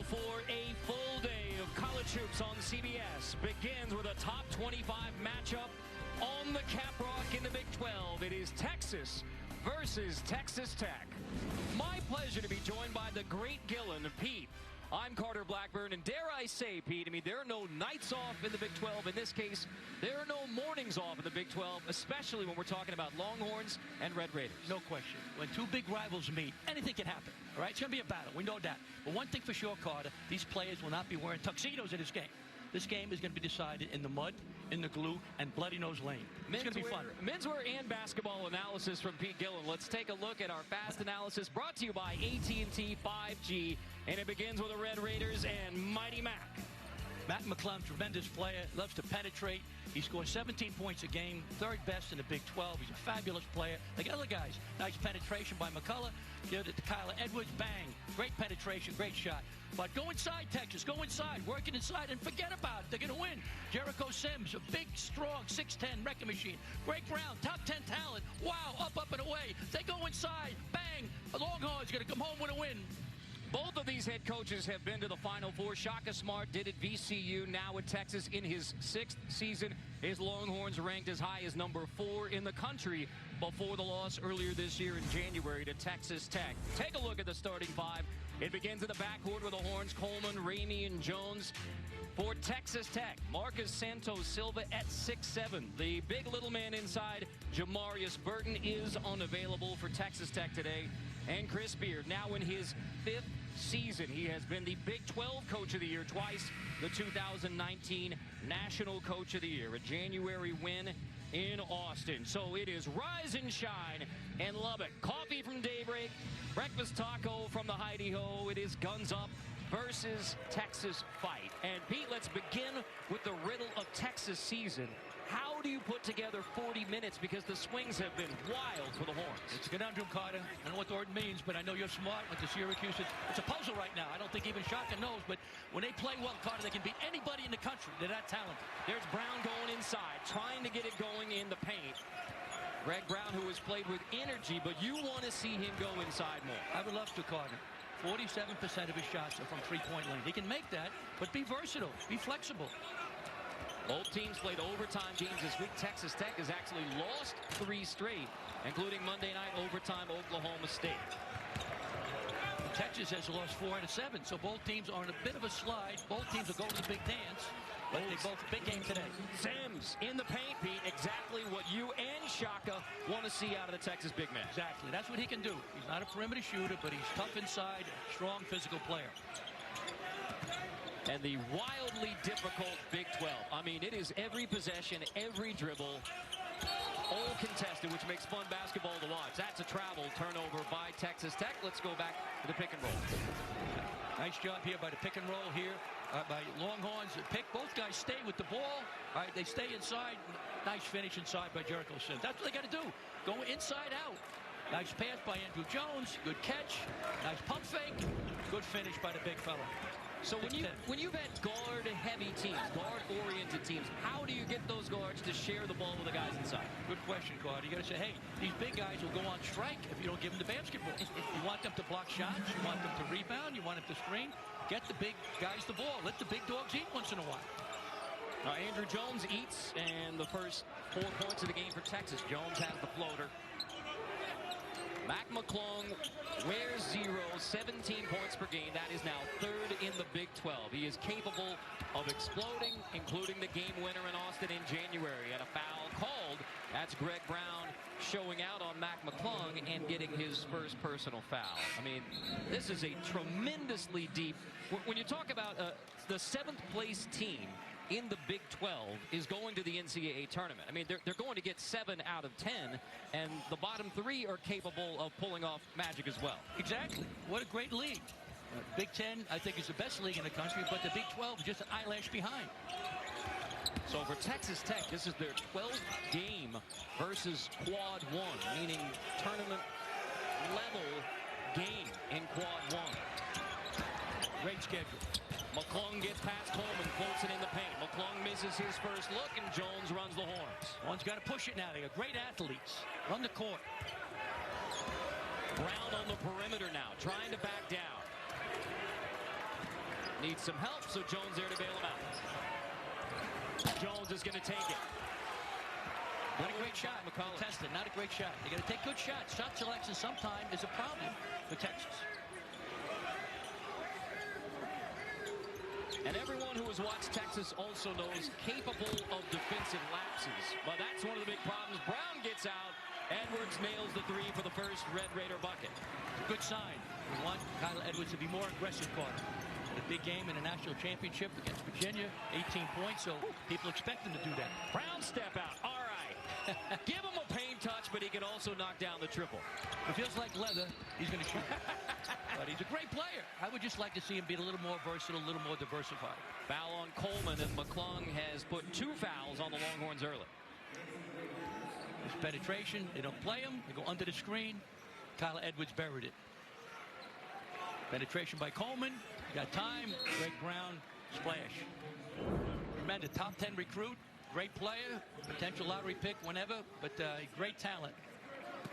for a full day of college hoops on CBS. Begins with a top 25 matchup on the Caprock in the Big 12. It is Texas versus Texas Tech. My pleasure to be joined by the great Gillen. Pete, I'm Carter Blackburn, and dare I say, Pete, there are no nights off in the Big 12. In this case, there are no mornings off in the Big 12, especially when we're talking about Longhorns and Red Raiders. No question. When two big rivals meet, anything can happen. All right, it's going to be a battle. We know that. But one thing for sure, Carter, these players will not be wearing tuxedos in this game. This game is going to be decided in the mud, in the glue, and bloody nose lane. It's going to be fun. Menswear and basketball analysis from Pete Gillen. Let's take a look at our fast analysis brought to you by AT&T 5G. And it begins with the Red Raiders and Mighty Mac. Mac McClung, tremendous player, loves to penetrate. He scores 17 points a game, third best in the Big 12. He's a fabulous player. Like other guys, nice penetration by McCullough. Give it to Kyler Edwards, bang. Great penetration, great shot. But go inside, Texas, go inside, working inside, and forget about it. They're going to win. Jericho Sims, a big, strong, 6'10", wrecking machine. Greg Brown, top 10 talent. Wow, up, and away. They go inside, bang. The Longhorns going to come home with a win. Both of these head coaches have been to the Final Four. Shaka Smart did at VCU, now at Texas in his 6th season. His Longhorns ranked as high as number 4 in the country before the loss earlier this year in January to Texas Tech. Take a look at the starting 5. It begins in the backcourt with the Horns, Coleman, Ramey, and Jones. For Texas Tech, Marcus Santos Silva at 6'7". The big little man inside, Jamarius Burton, is unavailable for Texas Tech today. And Chris Beard, now in his 5th season. He has been the Big 12 Coach of the Year twice, the 2019 National Coach of the Year, a January win in Austin. So it is rise and shine in Lubbock. Coffee from Daybreak, breakfast taco from the Heidi Ho. It is guns up versus Texas fight. And Pete, let's begin with the riddle of Texas season. How do you put together 40 minutes? Because the swings have been wild for the Horns. It's a conundrum, Carter. I don't know what the word means, but I know you're smart. Went to Syracuse. It's a puzzle right now. I don't think even Shaka knows, but when they play well, Carter, they can beat anybody in the country. They're that talented. There's Brown going inside, trying to get it going in the paint. Greg Brown, who has played with energy, but you want to see him go inside more. I would love to, Carter. 47% of his shots are from three-point lane. He can make that, but be versatile, be flexible. Both teams played overtime games this week. Texas Tech has actually lost 3 straight, including Monday night overtime Oklahoma State. Texas has lost 4 out of 7, so both teams are in a bit of a slide. Both teams will go to the big dance, but they both big game today. Sims in the paint, Pete. Exactly what you and Shaka want to see out of the Texas big man. Exactly. That's what he can do. He's not a perimeter shooter, but he's tough inside, strong physical player. And the wildly difficult Big 12. It is every possession, every dribble, all contested, which makes fun basketball to watch. That's a travel turnover by Texas Tech. Let's go back to the pick and roll. Nice job here by the pick and roll here by Longhorns. Pick, both guys stay with the ball. All right, they stay inside. Nice finish inside by Jericho Sims. That's what they got to do. Go inside out. Nice pass by Andrew Jones. Good catch. Nice pump fake. Good finish by the big fella. So when you've had guard-heavy teams, guard-oriented teams, how do you get those guards to share the ball with the guys inside? Good question, Carter. You got to say, hey, these big guys will go on strike if you don't give them the basketball. You want them to block shots. You want them to rebound. You want them to screen. Get the big guys the ball. Let the big dogs eat once in a while. Andrew Jones eats, and the first 4 points of the game for Texas. Jones has the floater. Mac McClung wears 0, 17 points per game. That is now 3rd in the Big 12. He is capable of exploding, including the game winner in Austin in January. And a foul called. That's Greg Brown showing out on Mac McClung and getting his first personal foul. This is a tremendously deep. When you talk about the 7th place team in the Big 12 is going to the NCAA tournament. They're going to get 7 out of 10, and the bottom 3 are capable of pulling off magic as well. Exactly. What a great league. Big 10, I think, is the best league in the country, but the Big 12 is just an eyelash behind. So for Texas Tech, this is their 12th game versus Quad 1, meaning tournament level game in Quad 1. Great schedule. McClung gets past Coleman, floats it in the paint. McClung misses his first look, and Jones runs the Horns. One's got to push it now. They got great athletes. Run the court. Brown on the perimeter now, trying to back down. needs some help, so Jones there to bail him out. Jones is going to take it. Not a great shot. Contested, not a great shot. You got to take good shots. Shot selection sometimes is a problem for Texas. And everyone who has watched Texas also knows capable of defensive lapses. But that's one of the big problems. Brown gets out. Edwards nails the three for the first Red Raider bucket. It's a good sign. We want Kyle Edwards to be more aggressive, Carter. A big game in a national championship against Virginia, 18 points, so people expect him to do that. Brown step out. All right. Give him a paint touch, but he can also knock down the triple. It feels like leather. He's going to shoot. But he's a great player. I would just like to see him be a little more versatile, a little more diversified. Foul on Coleman, and McClung has put 2 fouls on the Longhorns early. His penetration, they don't play him. They go under the screen. Kyle Edwards buried it. Penetration by Coleman. Got time. Greg Brown, splash. Tremendous top 10 recruit. Great player. Potential lottery pick whenever, but great talent.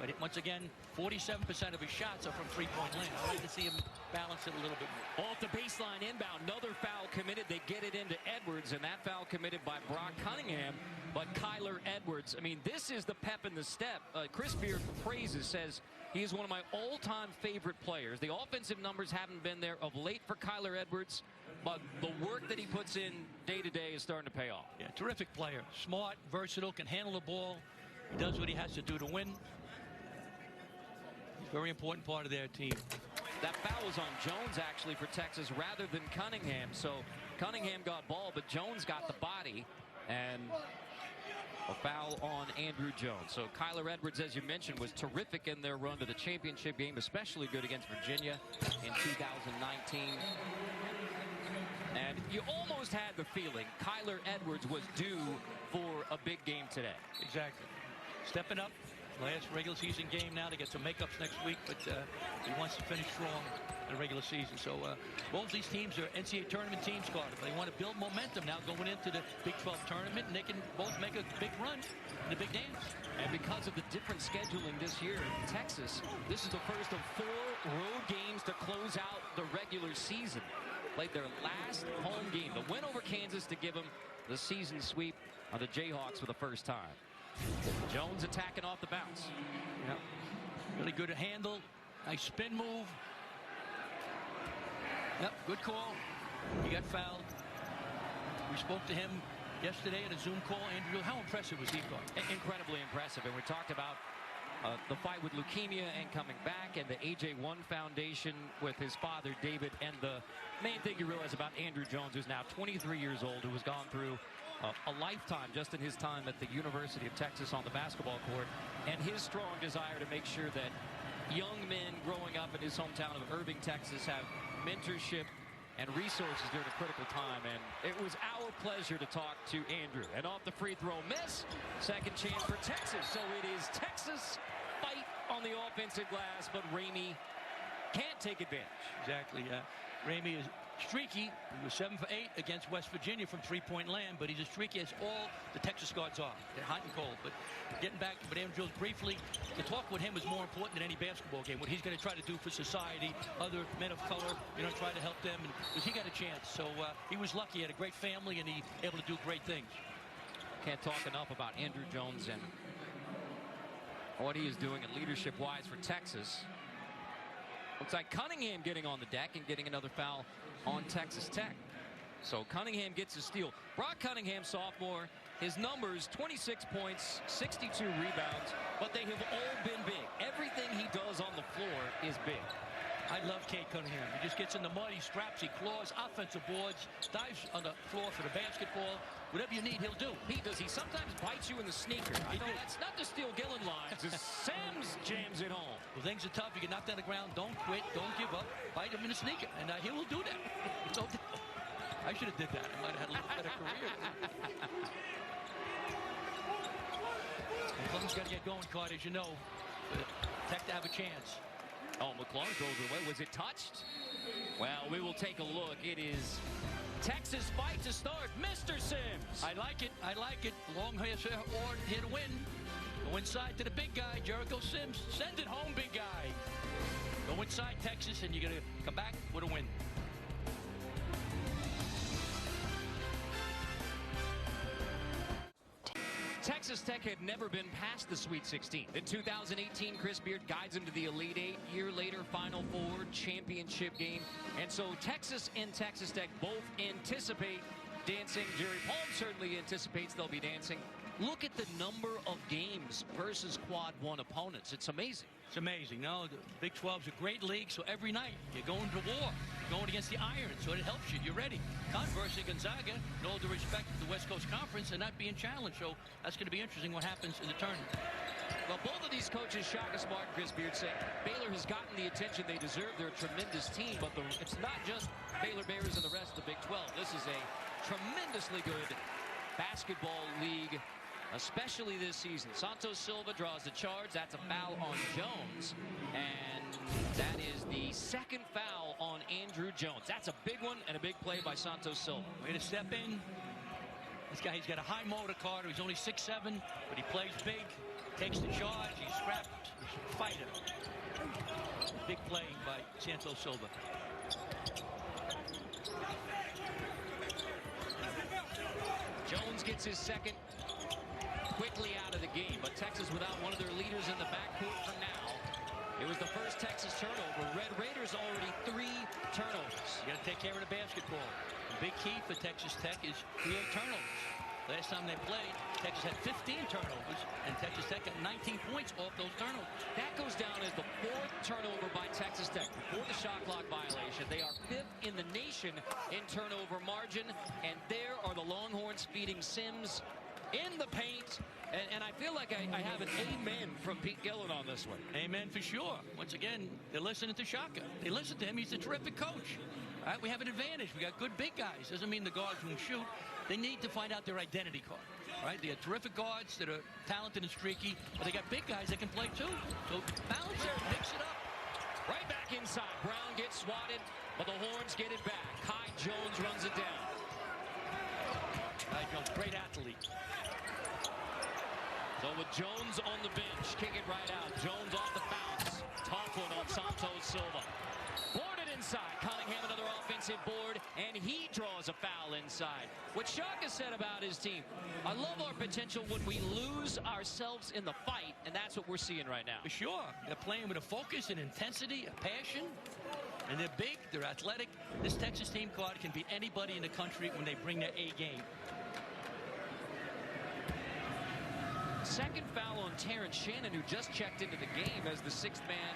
But once again, 47% of his shots are from three-point land. I'd like to see him balance it a little bit more. Off the baseline inbound, another foul committed. They get it into Edwards, and that foul committed by Brock Cunningham. But Kyler Edwards, I mean, this is the pep in the step. Chris Beard praises, says he is one of my all-time favorite players. The offensive numbers haven't been there of late for Kyler Edwards, but the work that he puts in day-to-day is starting to pay off. Yeah, terrific player. Smart, versatile, can handle the ball. He does what he has to do to win. Very important part of their team. That foul was on Jones, actually, for Texas rather than Cunningham. So Cunningham got ball, but Jones got the body. And a foul on Andrew Jones. So Kyler Edwards, as you mentioned, was terrific in their run to the championship game, especially good against Virginia in 2019. And you almost had the feeling Kyler Edwards was due for a big game today. Exactly. Stepping up. Last regular season game now. They get some makeups next week, but he wants to finish strong in the regular season. So both these teams are NCAA tournament teams, Carter. But they want to build momentum now going into the Big 12 tournament, and they can both make a big run in the big dance. And because of the different scheduling this year in Texas, this is the first of 4 road games to close out the regular season. Played their last home game, the win over Kansas, to give them the season sweep on the Jayhawks for the first time. Jones attacking off the bounce. Yeah, really good to handle. Nice spin move. Yep, good call. He got fouled. We spoke to him yesterday at a Zoom call. Andrew, how impressive was he, Carl? Incredibly impressive. And we talked about the fight with leukemia and coming back, and the AJ1 Foundation with his father, David. And the main thing you realize about Andrew Jones, who's now 23 years old, who has gone through a lifetime just in his time at the University of Texas on the basketball court, and his strong desire to make sure that young men growing up in his hometown of Irving, Texas, have mentorship and resources during a critical time. And it was our pleasure to talk to Andrew. And off the free throw miss, second chance for Texas. So it is Texas fight on the offensive glass, but Ramey can't take advantage. Exactly. Ramey is streaky. He was 7 for 8 against West Virginia from three-point land, but he's as streaky as all the Texas guards are. They're hot and cold. But getting back to Andrew Jones briefly, to talk with him is more important than any basketball game. What he's going to try to do for society, other men of color, try to help them, because he got a chance. So he was lucky. He had a great family, and he able to do great things. Can't talk enough about Andrew Jones and what he is doing leadership-wise for Texas. Looks like Cunningham getting on the deck and getting another foul on Texas Tech. So Cunningham gets a steal. Brock Cunningham, sophomore, his numbers, 26 points, 62 rebounds, but they have all been big. Everything he does on the floor is big. I love Cade Cunningham. He just gets in the mud, he straps, he claws, offensive boards, dives on the floor for the basketball. Whatever you need, he'll do. He does. He sometimes bites you in the sneaker. I know that's not to steal Gillen lines. Sam's jams it home. Well, things are tough. You get knocked on the ground. Don't quit. Don't give up. Bite him in the sneaker. And he will do that. So, I should have did that. I might have had a little better career. McClung's got to get going, Carter, as you know. Tech to have a chance. Oh, McClung throws it away. Was it touched? Well, we will take a look. It is Texas fight to start. Mr. Sims. I like it. I like it. Long hair or here to win. Go inside to the big guy, Jericho Sims. Send it home, big guy. Go inside Texas, and you're going to come back with a win. Texas Tech had never been past the Sweet 16. In 2018, Chris Beard guides them to the Elite Eight. Year later, Final Four, championship game. And so Texas and Texas Tech both anticipate dancing. Jerry Palm certainly anticipates they'll be dancing. Look at the number of games versus Quad 1 opponents. It's amazing. It's amazing. No, the Big 12 is a great league, so every night you're going to war. You're going against the iron, so it helps you. You're ready. Conversely, Gonzaga, in all due respect to the West Coast Conference, are not being challenged, so that's going to be interesting what happens in the tournament. Well, both of these coaches, Shaka Smart and Chris Beard, say Baylor has gotten the attention they deserve. They're a tremendous team, but it's not just Baylor Bears and the rest of the Big 12. This is a tremendously good basketball league, especially this season. Santos Silva draws the charge. That's a foul on Jones. And that is the second foul on Andrew Jones. That's a big one and a big play by Santos Silva. Way to step in. This guy, he's got a high motor, Carter. He's only 6'7", but he plays big, takes the charge. He's scrapped. He's a fighter. Big play by Santos Silva. Jones gets his second quickly out of the game, but Texas without one of their leaders in the backcourt for now. It was the first Texas turnover. Red Raiders already 3 turnovers. You got to take care of the basketball. The big key for Texas Tech is create turnovers. Last time they played, Texas had 15 turnovers, and Texas Tech got 19 points off those turnovers. That goes down as the 4th turnover by Texas Tech before the shot clock violation. They are 5th in the nation in turnover margin, and there are the Longhorns feeding Sims in the paint. And I feel like I have an amen from Pete Gillen on this one. Amen for sure. Once again, they're listening to Shaka. They listen to him. He's a terrific coach. All right, we have an advantage. We got good big guys. Doesn't mean the guards won't shoot. They need to find out their identity card. All right, they have terrific guards that are talented and streaky, but they got big guys that can play too. So balance it, mix it up. Right back inside. Brown gets swatted, but the Horns get it back. Kai Jones runs it down. Kai Jones, great athlete. So with Jones on the bench, kick it right out. Jones off the bounce. Tough one on Santos Silva. Boarded inside. Cunningham another offensive board, and he draws a foul inside. What Shaka said about his team, I love our potential when we lose ourselves in the fight, and that's what we're seeing right now. For sure. They're playing with a focus and intensity, a passion, and they're big, they're athletic. This Texas team card can beat anybody in the country when they bring their A game. Second foul on Terrence Shannon, who just checked into the game as the 6th man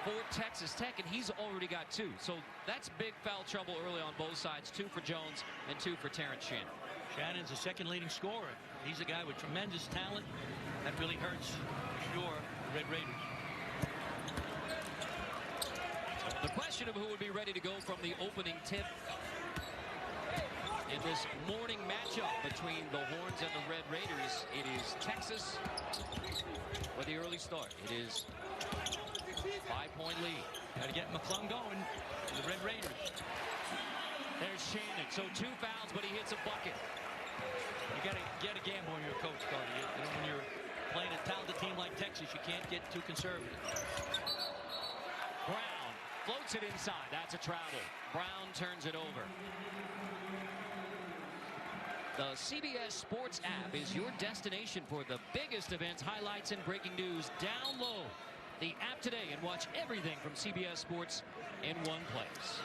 for Texas Tech, and he's already got 2. So that's big foul trouble early on both sides. 2 for Jones and 2 for Terrence Shannon. Shannon's the second leading scorer. He's a guy with tremendous talent. That really hurts, for sure, the Red Raiders. The question of who would be ready to go from the opening tip in this morning matchup between the Horns and the Red Raiders. It is Texas with the early start. It is 5-point lead. Got to get McClung going for the Red Raiders. There's Shannon. So 2 fouls, but he hits a bucket. You got to gamble on your coach, Carter. You know, when you're playing a talented team like Texas, you can't get too conservative. Brown floats it inside. That's a travel. Brown turns it over. The CBS Sports app is your destination for the biggest events, highlights, and breaking news. Download the app today and watch everything from CBS Sports in one place.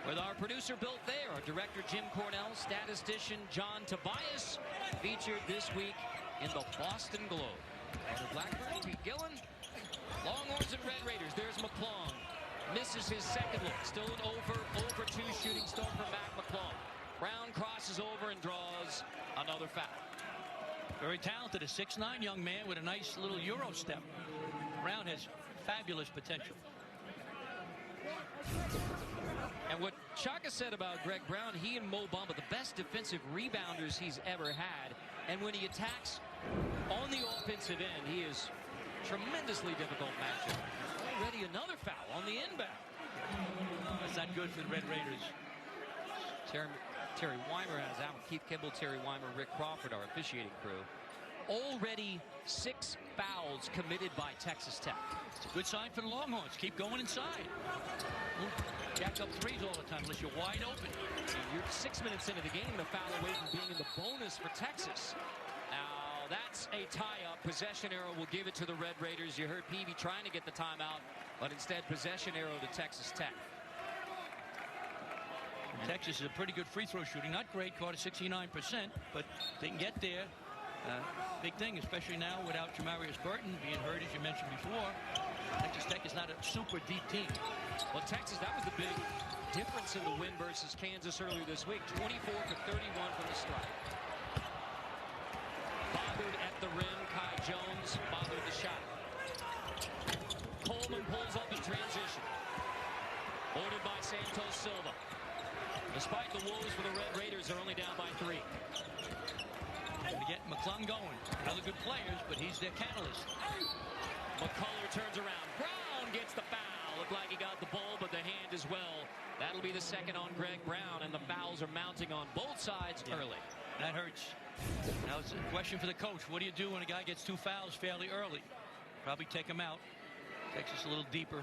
With our producer Bill Thayer, our director Jim Cornell, statistician John Tobias, featured this week in the Boston Globe. Carter Blackburn, Pete Gillen, Longhorns and Red Raiders. There's McClung. Misses his second look. Still an over 2 shooting start for Mac McClung. Brown crosses over and draws another foul. Very talented, a 6'9" young man with a nice little Euro step. Brown has fabulous potential. And what Shaka said about Greg Brown, he and Mo Bamba, the best defensive rebounders he's ever had. And when he attacks on the offensive end, he is tremendously difficult matchup. Already another foul on the inbound. That's not good for the Red Raiders. Terry Weimer has out. Keith Kimball, Terry Weimer, Rick Crawford, our officiating crew. Already 6 fouls committed by Texas Tech. It's a good sign for the Longhorns. Keep going inside. Jack up threes all the time unless you're wide open. You're 6 minutes into the game and a foul away from being in the bonus for Texas. Now that's a tie-up. Possession arrow will give it to the Red Raiders. You heard Peavy trying to get the timeout, but instead possession arrow to Texas Tech. Texas is a pretty good free throw shooting. Not great, caught at 69%, but they can get there. Big thing, especially now without Jamarius Burton being hurt, as you mentioned before. Texas Tech is not a super deep team. Well, Texas, that was the big difference in the win versus Kansas earlier this week. 24 for 31 from the strike. Bothered at the rim. Kai Jones bothered the shot. Coleman pulls up in transition. Ordered by Santos Silva. Despite the woes for the Red Raiders, they're only down by 3. To get McClung going. Other good players, but he's their catalyst. McCullough turns around. Brown gets the foul. Looked like he got the ball, but the hand as well. That'll be the second on Greg Brown, and the fouls are mounting on both sides early. That hurts. Now it's a question for the coach. What do you do when a guy gets 2 fouls fairly early? Probably take him out. Texas a little deeper.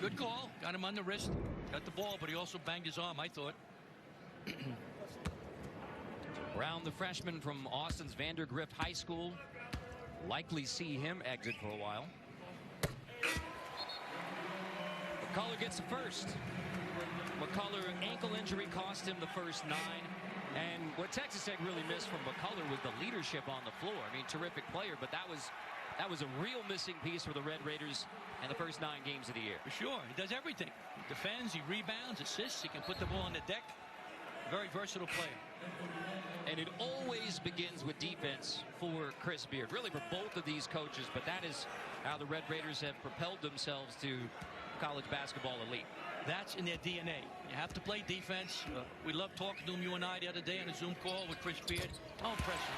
Good call. Got him on the wrist. Got the ball, but he also banged his arm, I thought. Brown, the freshman from Austin's Vandergrift High School. Likely see him exit for a while. McCullough gets the first. McCullough, ankle injury cost him the first 9. And what Texas Tech really missed from McCullough was the leadership on the floor. I mean, terrific player, but that was a real missing piece for the Red Raiders in the first 9 games of the year. For sure. He does everything. He defends, he rebounds, assists, he can put the ball on the deck. Very versatile player. And it always begins with defense for Chris Beard, really for both of these coaches, but that is how the Red Raiders have propelled themselves to college basketball elite. That's in their DNA. You have to play defense. We loved talking to him, you and I, the other day on a Zoom call with Chris Beard. How impressive.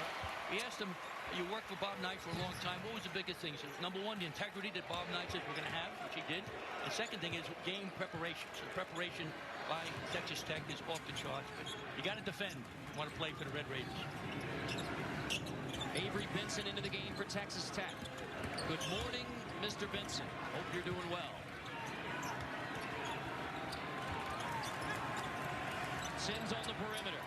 We asked him, you worked for Bob Knight for a long time. What was the biggest thing? He said, number one, the integrity that Bob Knight said we're going to have, which he did. The second thing is game preparation. So the preparation by Texas Tech is off the charts. But you got to defend. You want to play for the Red Raiders. Avery Benson into the game for Texas Tech. Good morning, Mr. Benson. Hope you're doing well. Sims on the perimeter.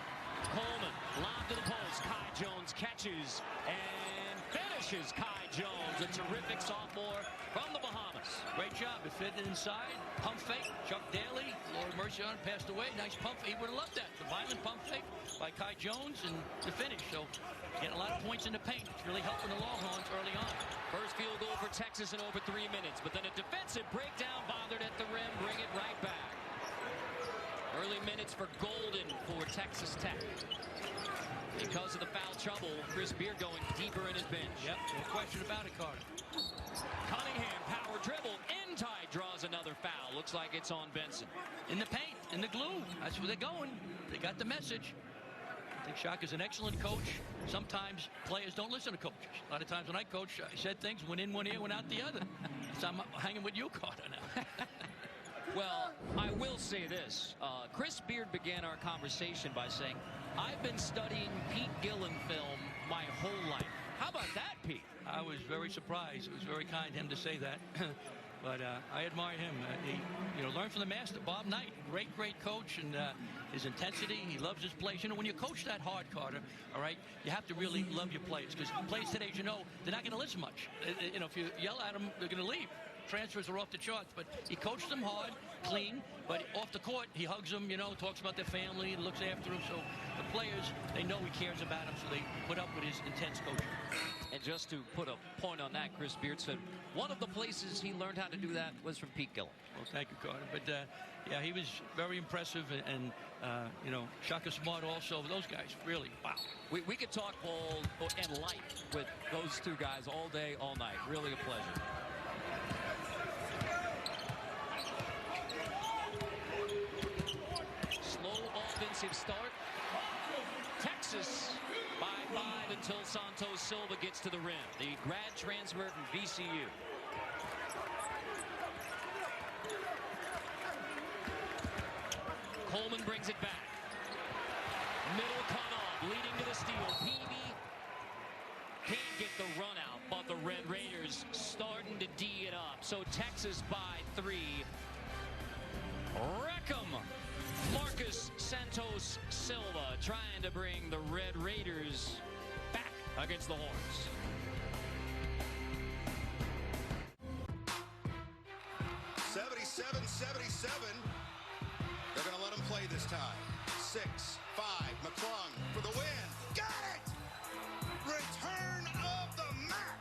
Coleman, lob to the post. Kai Jones catches and finishes. Kai Jones, a terrific sophomore from the Bahamas. Great job. It fit inside. Pump fake. Chuck Daly, Lord Mercion passed away. Nice pump. He would have loved that. The violent pump fake by Kai Jones and the finish. So getting a lot of points in the paint. It's really helping the Longhorns early on. First field goal for Texas in over 3 minutes, but then a defensive breakdown, bothered at the rim, bring it right back. Early minutes for Golden for Texas Tech. Because of the foul trouble, Chris Beard going deeper in his bench. Yep, no question about it, Carter. Cunningham, power dribble, Entye draws another foul. Looks like it's on Benson. In the paint, in the glue. That's where they're going. They got the message. I think Shaka's an excellent coach. Sometimes players don't listen to coaches. A lot of times when I coach, I said things, went in one ear, went out the other. So I'm hanging with you, Carter, now. Well, I will say this. Chris Beard began our conversation by saying, I've been studying Pete Gillen film my whole life. How about that, Pete? I was very surprised. It was very kind of him to say that. But I admire him. He learned from the master, Bob Knight. Great coach, and his intensity. He loves his players. You know, when you coach that hard, Carter, all right, you have to really love your players. Because players today, as you know, they're not going to listen much. You know, if you yell at them, they're going to leave. Transfers are off the charts, but he coached them hard, clean, but off the court, he hugs them, you know, talks about their family, looks after them. So the players, they know he cares about them, so they put up with his intense coaching. And just to put a point on that, Chris Beard said one of the places he learned how to do that was from Pete Gillen. Well, thank you, Carter. But, yeah, he was very impressive, and you know, Shaka Smart also. Those guys, really, wow. We could talk ball and life with those two guys all day, all night. Really a pleasure. Offensive start. Texas by 5 until Santos Silva gets to the rim. The grad transfer from VCU. Coleman brings it back. Middle cut off, leading to the steal. Peavy so Texas by 3. Wreck-em! Marcus Santos Silva trying to bring the Red Raiders back against the Horns. They're going to let him play this time. 6-5. McClung for the win. Got it! Return of the Mac.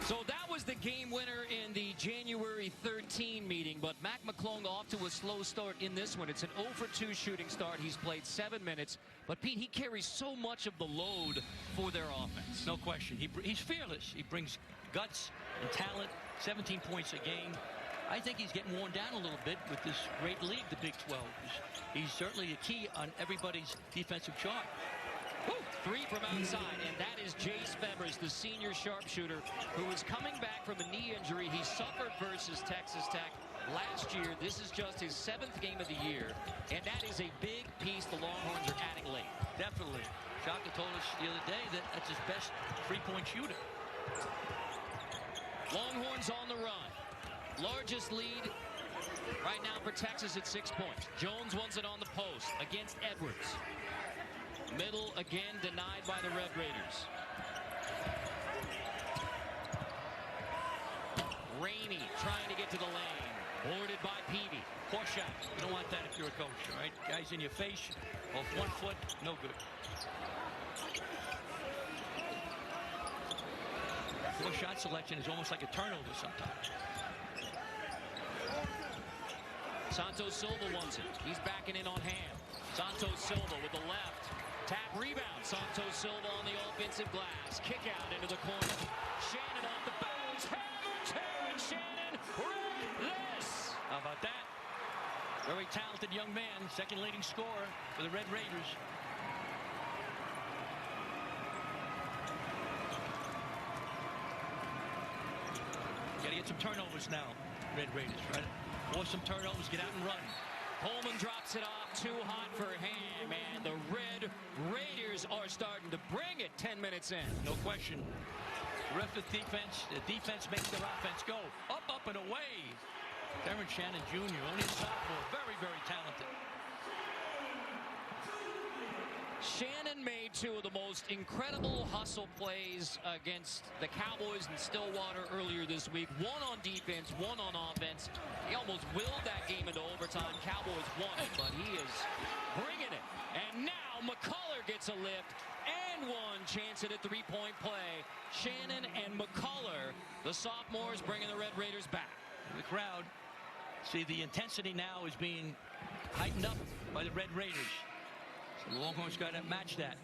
So that was the game winner in the January 13 meeting, but Mac McClung off to a slow start in this one. It's an 0 for 2 shooting start. He's played 7 minutes, but Pete, he carries so much of the load for their offense. No question. He's fearless. He brings guts and talent. 17 points a game. I think he's getting worn down a little bit with this great league, the Big 12. He's certainly a key on everybody's defensive chart. Woo! 3 from outside, and that is Jace Febres, the senior sharpshooter, who is coming back from a knee injury he suffered versus Texas Tech last year. This is just his 7th game of the year, and that is a big piece the Longhorns are adding late. Definitely. Shaka told us the other day that that's his best three-point shooter. Longhorns on the run. Largest lead right now for Texas at 6 points. Jones wants it on the post against Edwards. Middle again denied by the Red Raiders. Ramey trying to get to the lane. Boarded by Peavy. Poor shot. You don't want that if you're a coach, all right? Guys in your face, off 1 foot, no good. Poor shot selection is almost like a turnover sometimes. Santos Silva wants it. He's backing in on hand. Santos Silva with the left. Tap rebound. Santos Silva on the offensive glass. Kick out into the corner. Shannon off the bounce. Terrence Shannon. Wreck this. How about that? Very talented young man. Second leading scorer for the Red Raiders. Got to get some turnovers now, Red Raiders, right? Force some turnovers, get out and run. Coleman drops it off, too hot for him, and the Red Raiders are starting to bring it 10 minutes in. No question. Terrific defense. The defense makes their offense go. Up, up, and away. Terrence Shannon Jr., only a sophomore, very, very talented. Shannon made 2 of the most incredible hustle plays against the Cowboys in Stillwater earlier this week. 1 on defense, 1 on offense. He almost willed that game into overtime. Cowboys won it, but he is bringing it. And now McCullough gets a lift and 1 chance at a 3-point play. Shannon and McCullough, the sophomores, bringing the Red Raiders back. The crowd, see, the intensity now is being heightened up by the Red Raiders. The Longhorns got to match that.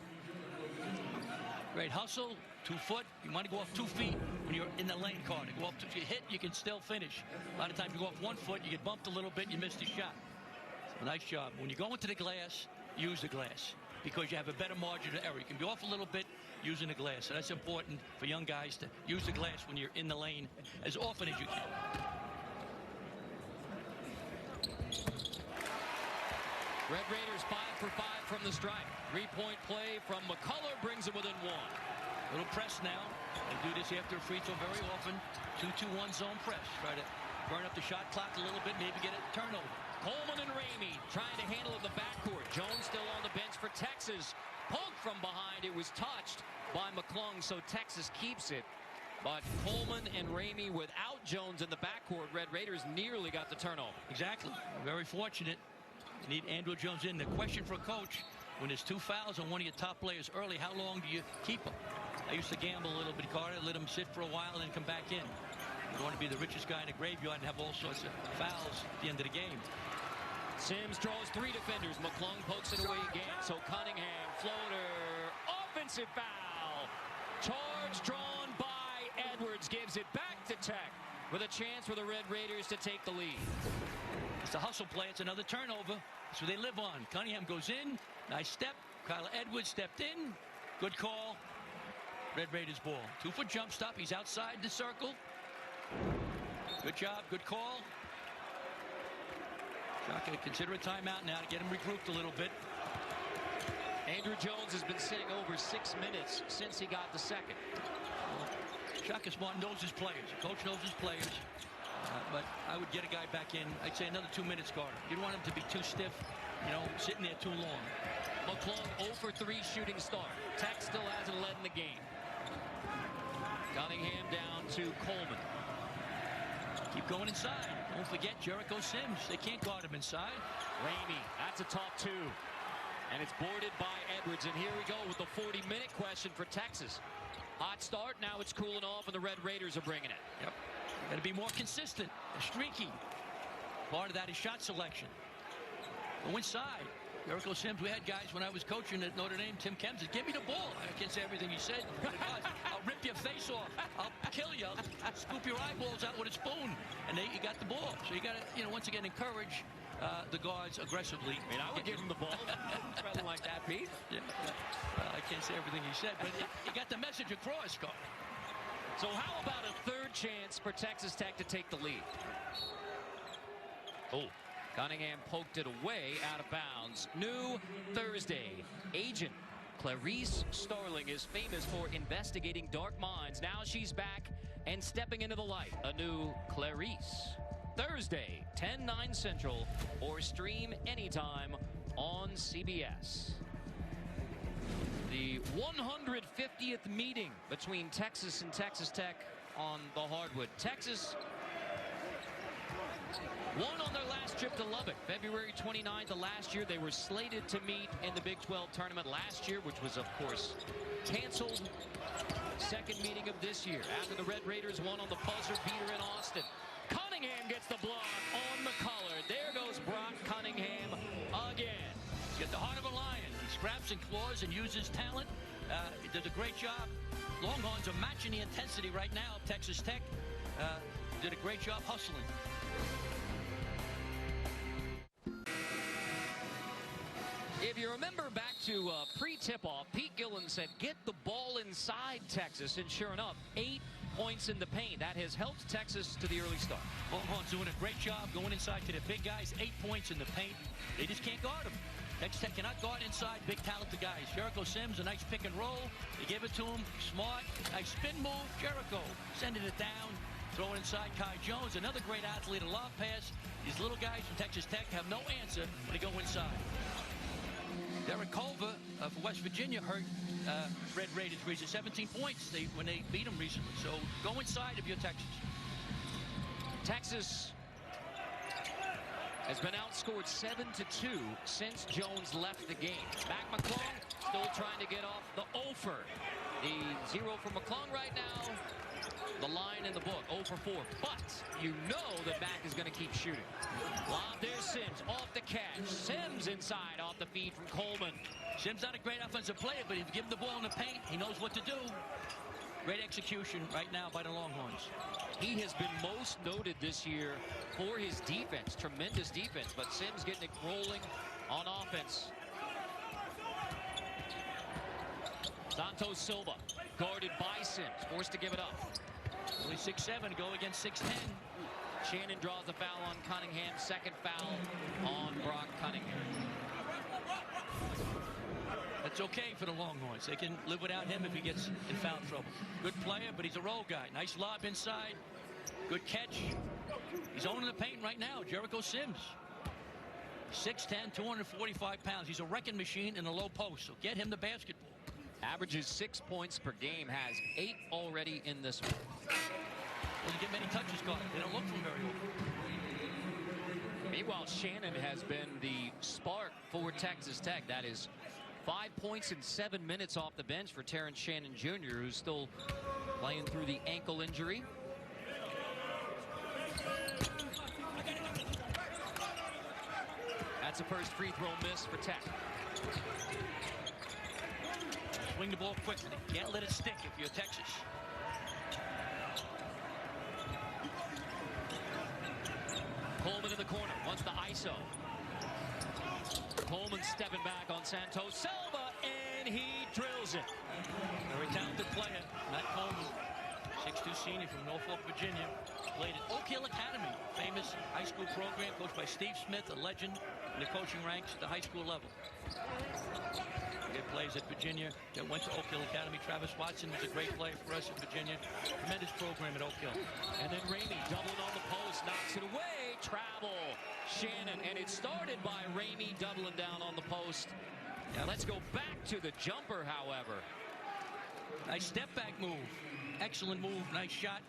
Great hustle, 2 foot. You want to go off 2 feet when you're in the lane card. You go off, if you hit, you can still finish. A lot of times you go off 1 foot, you get bumped a little bit, you miss the shot. So nice job. When you go into the glass, use the glass because you have a better margin of error. You can be off a little bit using the glass. So that's important for young guys to use the glass when you're in the lane as often as you can. Red Raiders 5 for 5 from the stripe. 3-point play from McCullough brings it within 1. Little press now. They do this after a free throw very often. 2-2-1 zone press. Try to burn up the shot clock a little bit, maybe get a turnover. Coleman and Ramey trying to handle it in the backcourt. Jones still on the bench for Texas. Poked from behind. It was touched by McClung, so Texas keeps it. But Coleman and Ramey without Jones in the backcourt, Red Raiders nearly got the turnover. Exactly. Very fortunate. You need Andrew Jones in. The question for a coach, when there's 2 fouls on one of your top players early, how long do you keep them? I used to gamble a little bit, Carter, let him sit for a while and then come back in. You want to be the richest guy in the graveyard and have all sorts of fouls at the end of the game. Sims draws 3 defenders. McClung pokes it away again. So Cunningham, floater, offensive foul. Charge drawn by Edwards, gives it back to Tech with a chance for the Red Raiders to take the lead. It's a hustle play. It's another turnover. That's what they live on. Cunningham goes in. Nice step. Kyler Edwards stepped in. Good call. Red Raiders ball. 2-foot jump stop. He's outside the circle. Good job. Good call. Shaka, consider a timeout now to get him regrouped a little bit. Andrew Jones has been sitting over 6 minutes since he got the second. Shaka Smart knows his players. The coach knows his players. But I would get a guy back in. I'd say another 2 minutes, Carter. You don't want him to be too stiff, sitting there too long. McClung 0 for 3 shooting start. Tech still hasn't led in the game. Cunningham down to Coleman. Keep going inside. Don't forget Jericho Sims. They can't guard him inside. Ramey, that's a top 2. And it's boarded by Edwards. And here we go with the 40-minute question for Texas. Hot start, now it's cooling off, and the Red Raiders are bringing it. Yep. Got to be more consistent, streaky. Part of that is shot selection. Go inside. Jericho Sims, we had guys when I was coaching at Notre Dame, Tim Kemp said, give me the ball. I can't say everything he said. I'll rip your face off. I'll kill you. I'll scoop your eyeballs out with a spoon. And you got the ball. So you got to, once again, encourage the guards aggressively. I mean, I would give him the ball. Rather like that, Pete. Yeah. I can't say everything he said, but you got the message across, Scott. So how about a third chance for Texas Tech to take the lead? Oh, Cunningham poked it away out of bounds. New Thursday. Agent Clarice Starling is famous for investigating dark minds. Now she's back and stepping into the light. A new Clarice. Thursday, 10/9 Central, or stream anytime on CBS. The 150th meeting between Texas and Texas Tech on the hardwood. Texas won on their last trip to Lubbock, February 29th of last year. They were slated to meet in the Big 12 tournament last year, which was, of course, canceled. Second meeting of this year after the Red Raiders won on the buzzer beater in Austin. Cunningham gets the block on McCullough. There goes Brock Cunningham again. He's got the heart of a lion. He scraps and claws and uses talent. He does a great job. Longhorns are matching the intensity right now. Texas Tech did a great job hustling. If you remember back to pre-tip-off, Pete Gillen said, get the ball inside Texas, and sure enough, 8 points in the paint. That has helped Texas to the early start. Longhorns doing a great job going inside to the big guys. 8 points in the paint. They just can't guard them. Texas Tech cannot guard inside big talented guys. Jericho Sims, a nice pick and roll. They give it to him. Smart. Nice spin move. Jericho sending it down. Throw it inside Kai Jones. Another great athlete. A lob pass. These little guys from Texas Tech have no answer when they go inside. Derek Culver for West Virginia hurt Red Raiders. Reached 17 points when they beat them recently. So go inside if you're Texas. Texas has been outscored 7-2 since Jones left the game. Mac McClung still trying to get off the offer. The 0 for McClung right now. The line in the book, 0 for 4. But you know that Mac is going to keep shooting. Lob there, Sims off the catch. Sims inside off the feed from Coleman. Sims not a great offensive player, but if you give him the ball in the paint, he knows what to do. Great execution right now by the Longhorns. He has been most noted this year for his defense. Tremendous defense, but Sims getting it rolling on offense. Santos Silva guarded by Sims, forced to give it up. Only 6'7", go against 6'10". Shannon draws the foul on Cunningham. Second foul on Brock Cunningham. That's okay for the Longhorns. They can live without him if he gets in foul trouble. Good player, but he's a roll guy. Nice lob inside. Good catch. He's owning the paint right now. Jericho Sims. 6'10", 245 pounds. He's a wrecking machine in the low post, so get him the basketball. Averages 6 points per game, has 8 already in this one. Doesn't get many touches, Scott. They don't look for him very often. Meanwhile, Shannon has been the spark for Texas Tech. That is 5 points in 7 minutes off the bench for Terrence Shannon Jr., who's still playing through the ankle injury. That's a first free throw miss for Tech. Swing the ball quickly. Can't let it stick if you're Texas. Coleman in the corner, wants the ISO. Coleman stepping back on Santos Silva, and he drills it. Very talented player, Matt Coleman. 6'2" senior from Norfolk, Virginia. Played at Oak Hill Academy, famous high school program coached by Steve Smith, a legend. in the coaching ranks at the high school level. He plays at Virginia, that went to Oak Hill Academy. Travis Watson was a great player for us at Virginia. Tremendous program at Oak Hill. And then Ramey doubling on the post, knocks it away. Travel, Shannon, and it started by Ramey doubling down on the post. Now let's go back to the jumper, however. Nice step back move. Excellent move, nice shot.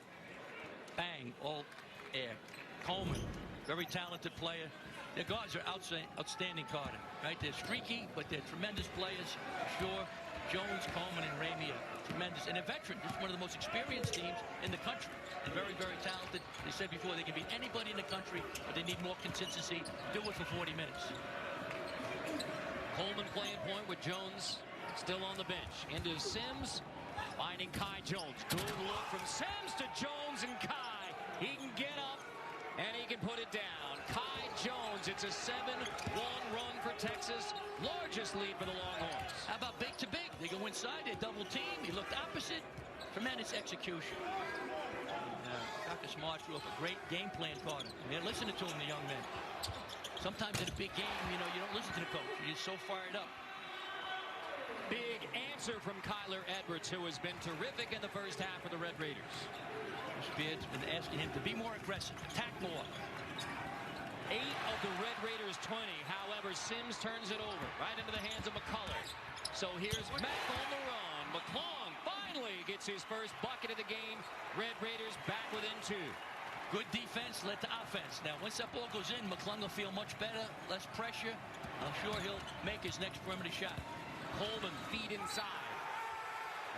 Bang, all air. Coleman, very talented player. Their guards are outstanding, Carter. Right? They're streaky, but they're tremendous players. Sure, Jones, Coleman, and Ramey are tremendous. And they're veteran. This is one of the most experienced teams in the country. And very, very talented. They said before they can beat anybody in the country, but they need more consistency. Do it for 40 minutes. Coleman playing point with Jones still on the bench. Into Sims, finding Kai Jones. Good look from Sims to Jones, and Kai. He can get up, and he can put it down. Kai Jones, it's a 7-1 run for Texas. Largest lead for the Longhorns. How about big to big? They go inside, they double team. He looked opposite. Tremendous execution. Shaka Smart threw up a great game plan, Carter. And they're listening to him, the young men. Sometimes in a big game, you know, you don't listen to the coach. You're so fired up. Big answer from Kyler Edwards, who has been terrific in the first half for the Red Raiders. Spears been asking him to be more aggressive, attack more. 8 of the Red Raiders 20. However, Sims turns it over right into the hands of McCullough. So here's Mack on the run. McClung finally gets his first bucket of the game. Red Raiders back within 2. Good defense led to offense. Now, once that ball goes in, McClung will feel much better, less pressure. I'm sure he'll make his next perimeter shot. Coleman feed inside.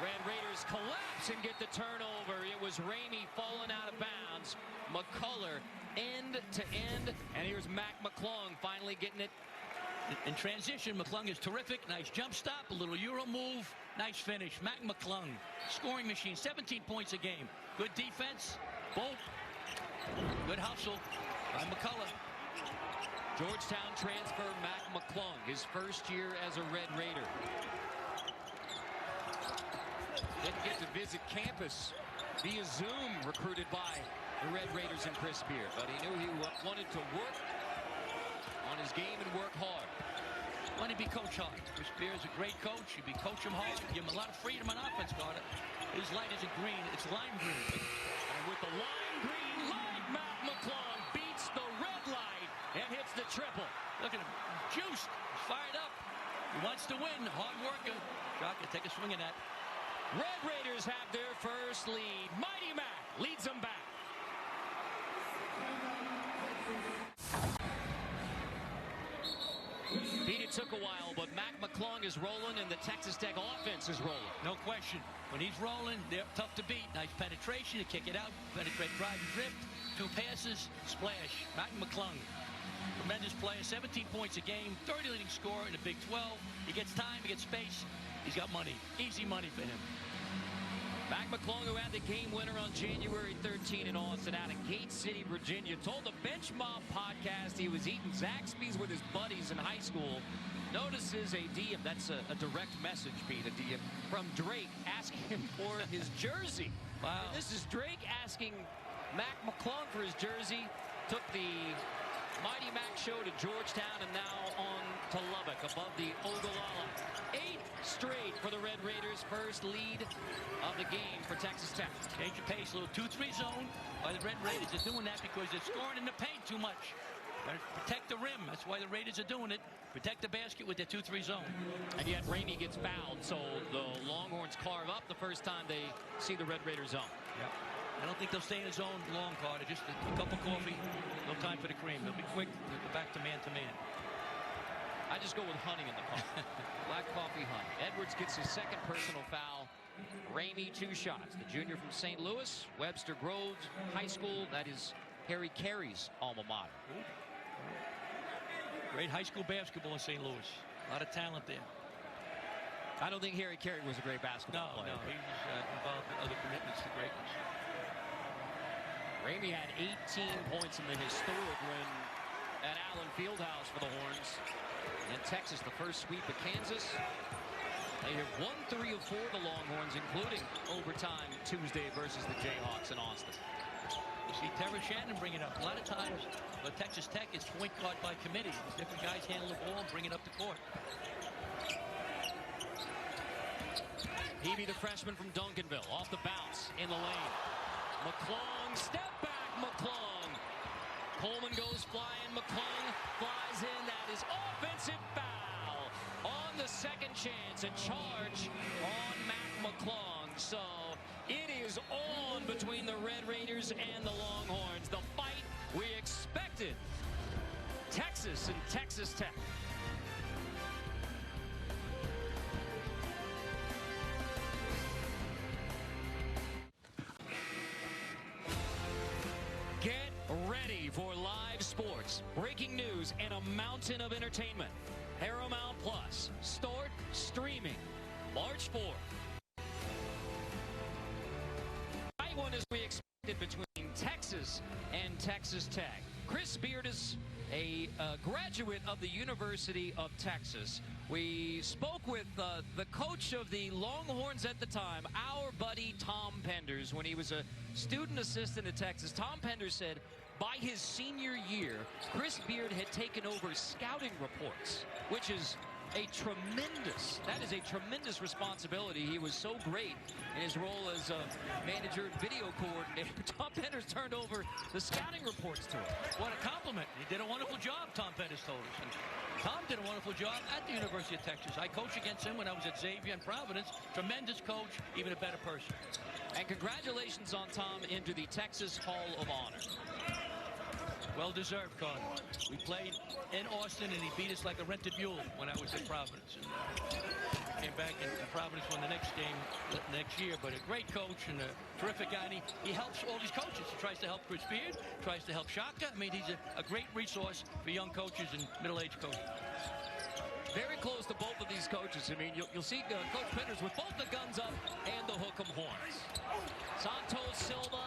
Red Raiders collapse and get the turnover. It was Ramey falling out of bounds. McCullough end to end. And here's Mac McClung finally getting it. In transition, McClung is terrific. Nice jump stop, a little Euro move. Nice finish. Mac McClung, scoring machine, 17 points a game. Good defense. Bolt. Good hustle by McCullough. Georgetown transfer Mac McClung, his first year as a Red Raider. Didn't get to visit campus via Zoom, recruited by the Red Raiders and Chris Spear, but he knew he wanted to work on his game and work hard. Want to be coach hard. Chris Spear is a great coach. You'd be coach him hard. Give him a lot of freedom on offense, Carter. His light isn't green, it's lime green. And with the lime green light, Mac McClung beats the red light and hits the triple. Look at him, juiced, he's fired up. He wants to win, hard worker. Shaka, take a swing at that. Red Raiders have their first lead. Mighty Mac leads them back. Pete, it took a while, but Mac McClung is rolling and the Texas Tech offense is rolling. No question. When he's rolling, they're tough to beat. Nice penetration, to kick it out, penetrate, drive, and drift. 2 passes, splash. Mac McClung, tremendous player, 17 points a game, 30 leading scorer in the Big 12. He gets time, he gets space. He's got money. Easy money for him. Mac McClung, who had the game winner on January 13 in Austin out of Gate City, Virginia, told the Bench Mob podcast he was eating Zaxby's with his buddies in high school. Notices a DM, that's a direct message, Pete, a DM, from Drake asking him for his jersey. Wow. And this is Drake asking Mac McClung for his jersey. Took the Mighty Mac show to Georgetown and now on to Lubbock above the Ogallala. 8 straight for the Red Raiders, first lead of the game for Texas Tech. Change of pace, a little 2-3 zone by the Red Raiders. They're doing that because they're scoring in the paint too much. Better protect the rim. That's why the Raiders are doing it. Protect the basket with their 2-3 zone. And yet Ramey gets fouled, so the Longhorns carve up the first time they see the Red Raiders zone. Yep. I don't think they'll stay in the zone long, Carter. Just a cup of coffee, no time for the cream. They'll be quick. They'll go back to man. I just go with hunting in the cup. Black coffee hunt. Edwards gets his second personal foul. Ramey 2 shots. The junior from St. Louis, Webster Groves High School. That is Harry Carey's alma mater. Great high school basketball in St. Louis. A lot of talent there. I don't think Harry Carey was a great basketball player. No, he was involved in other commitments to greatness. Ramey had 18 points in the historic win at Allen Fieldhouse for the Horns. And Texas, the first sweep of Kansas. They have won 3 of 4, the Longhorns, including overtime Tuesday versus the Jayhawks in Austin. You see Terry Shannon bring it up. A lot of times, but Texas Tech is point guard by committee. Different guys handle the ball and bring it up the court. Hebe, the freshman from Duncanville, off the bounce in the lane. McClung, step back, McClung. Coleman goes flying, McClung flies in. That is offensive foul on the second chance. A charge on Mac McClung. So it is on between the Red Raiders and the Longhorns. The fight we expected. Texas and Texas Tech. Get ready for live sports, breaking news, and a mountain of entertainment. Paramount Plus. Start streaming March 4th. Right one as we expected between Texas and Texas Tech. Chris Beard is a graduate of the University of Texas. We spoke with the coach of the Longhorns at the time, our buddy Tom Penders, when he was a student assistant at Texas. Tom Penders said by his senior year, Chris Beard had taken over scouting reports, which is that is a tremendous responsibility. He was so great in his role as a manager and video coordinator. Tom Penders turned over the scouting reports to him. What a compliment. He did a wonderful job, Tom Penders told us. And Tom did a wonderful job at the University of Texas. I coached against him when I was at Xavier and Providence. Tremendous coach, even a better person. And congratulations on Tom into the Texas Hall of Honor. Well-deserved, Carter. We played in Austin, and he beat us like a rented mule when I was at Providence. And came back, and Providence won the next game next year. But a great coach and a terrific guy. And he helps all these coaches. He tries to help Chris Beard, tries to help Shaka. I mean, he's a great resource for young coaches and middle-aged coaches. Very close to both of these coaches. I mean, you'll see Coach Penders with both the guns up and the hook'em horns. Santos Silva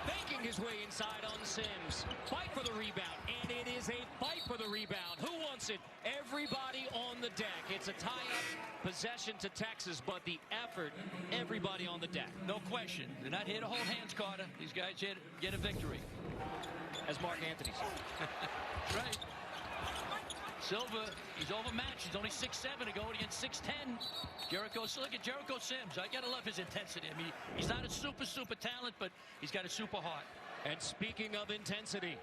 banking his way inside on Sims. Fight for the rebound, and it is a fight for the rebound. Who wants it? Everybody on the deck. It's a tie-up possession to Texas, but the effort, everybody on the deck. No question. They're not here to hold hands, Carter. These guys here to get a victory. As Mark Anthony said. That's right. Silva, he's overmatched. He's only 6'7" going against 6'10". Look at Jericho Sims. I gotta love his intensity. I mean, he's not a super talent, but he's got a super heart. And speaking of intensity,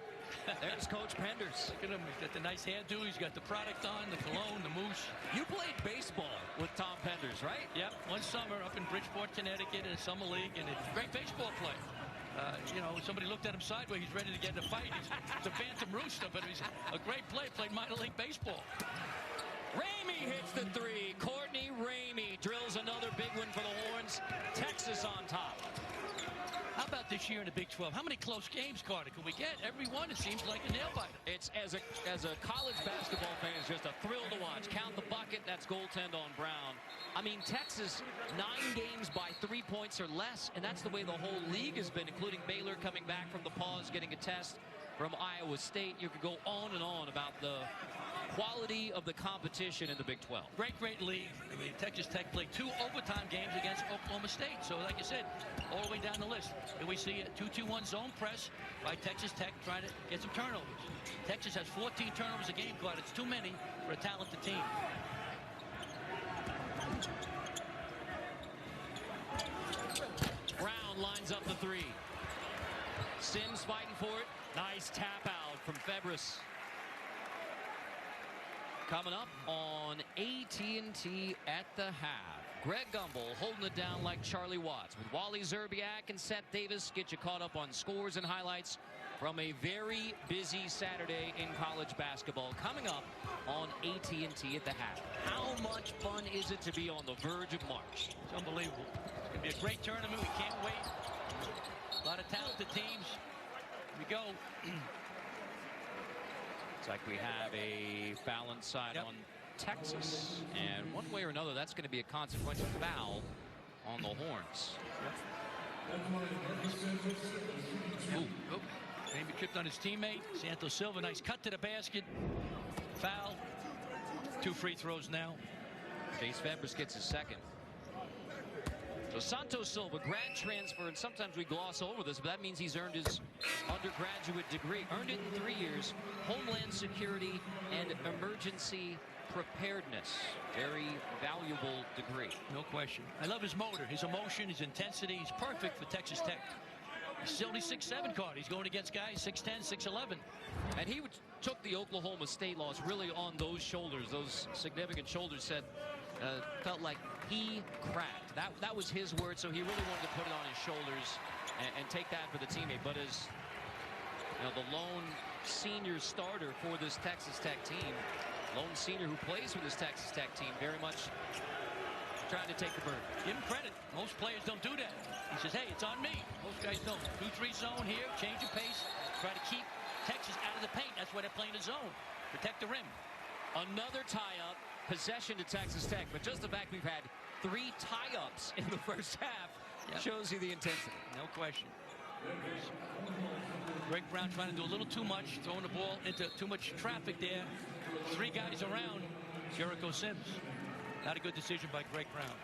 there's Coach Penders. Look at him. He's got the nice hairdo. He's got the product on, the cologne, the mousse. You played baseball with Tom Penders, right? Yep. One summer up in Bridgeport, Connecticut, in a summer league, and a great baseball player. You know, somebody looked at him sideways. He's ready to get in a fight. He's a phantom rooster, but he's a great player. Played minor league baseball. Ramey hits the three. Courtney Ramey drills another big one for the Horns. Texas on top. How about this year in the Big 12? How many close games, Carter, can we get? Every one, it seems like a nail-biter. It's, as a college basketball fan, it's just a thrill to watch. Count the bucket. That's goaltend on Brown. I mean, Texas, 9 games by 3 points or less, and that's the way the whole league has been, including Baylor coming back from the pause, getting a test from Iowa State. You could go on and on about the quality of the competition in the Big 12. Great league. I mean, Texas Tech played 2 overtime games against Oklahoma State. So, like you said, all the way down the list. And we see a 2-2-1 zone press by Texas Tech trying to get some turnovers. Texas has 14 turnovers a game, Claude. It's too many for a talented team. Brown lines up the three. Sims fighting for it. Nice tap out from Febres. Coming up on AT&T at the half. Greg Gumbel holding it down like Charlie Watts with Wally Zerbiak and Seth Davis. Get you caught up on scores and highlights from a very busy Saturday in college basketball. Coming up on AT&T at the half. How much fun is it to be on the verge of March? It's unbelievable. It's going to be a great tournament. We can't wait. A lot of talented teams. Here we go. It's like we have a foul inside on Texas, and one way or another, that's going to be a consequential foul on the Horns. Ooh, maybe tripped on his teammate. Santos Silva, nice cut to the basket. Foul. 2 free throws now. Chase Febres gets his second. So Santos Silva, grad transfer, and sometimes we gloss over this, but that means he's earned his undergraduate degree. Earned it in 3 years. Homeland Security and Emergency Preparedness. Very valuable degree. No question. I love his motor, his emotion, his intensity. He's perfect for Texas Tech. He's only 6'7" card. He's going against guys 6'10", 6'11". And he took the Oklahoma State loss really on those shoulders, those significant shoulders. Said, felt like he cracked. That was his word, so he really wanted to put it on his shoulders and take that for the teammate. But as you know, the lone senior starter for this Texas Tech team, lone senior who plays for this Texas Tech team, very much trying to take the burden. Give him credit. Most players don't do that. He says, hey, it's on me. Most guys don't. 2-3 zone here, change of pace, try to keep Texas out of the paint. That's why they're playing the zone. Protect the rim. Another tie-up, possession to Texas Tech, but just the fact we've had 3 tie-ups in the first half shows you the intensity. No question. Greg Brown trying to do a little too much, throwing the ball into too much traffic there. 3 guys around Jericho Sims. Not a good decision by Greg Brown.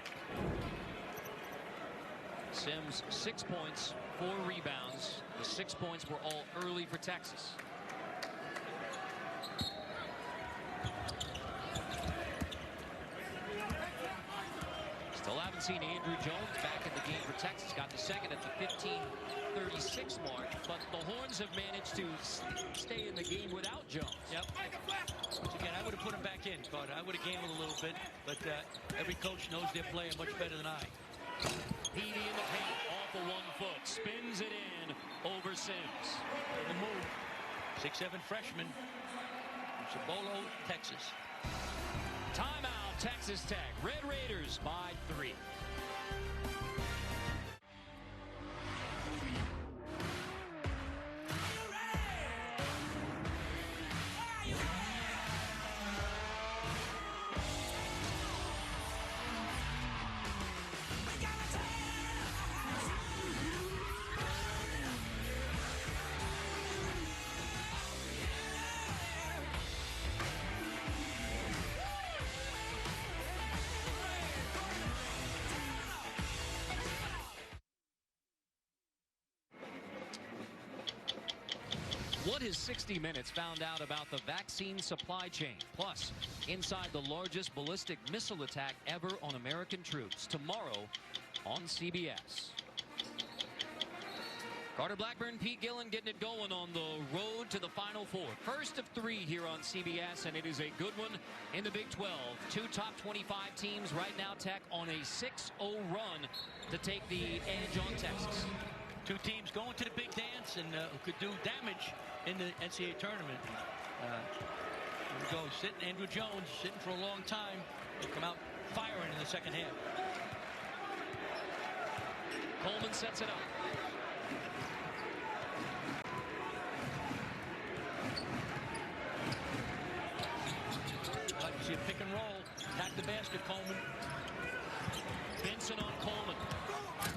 Sims, 6 points, 4 rebounds. The 6 points were all early for Texas. Still haven't seen Andrew Jones back in the game for Texas. Got the second at the 15:36 mark, but the Horns have managed to stay in the game without Jones. Yep. Once again, I would have put him back in, Carter. I would have gambled a little bit, but every coach knows their player much better than I. Peavy in the paint, off the 1 foot, spins it in over Sims. The move. 6'7" freshman from Cibolo, Texas. Timeout, Texas Tech. Red Raiders by 3. What has 60 Minutes found out about the vaccine supply chain? Plus, inside the largest ballistic missile attack ever on American troops. Tomorrow on CBS. Carter Blackburn, Pete Gillen getting it going on the road to the Final Four. First of 3 here on CBS, and it is a good one in the Big 12. 2 top 25 teams right now, Tech on a 6-0 run to take the edge on Texas. 2 teams going to the big dance and who could do damage in the NCAA tournament. Here we go, Andrew Jones sitting for a long time. He'll come out firing in the second half. Coleman sets it up. You see a pick and roll. Attack the basket, Coleman. Benson on Coleman.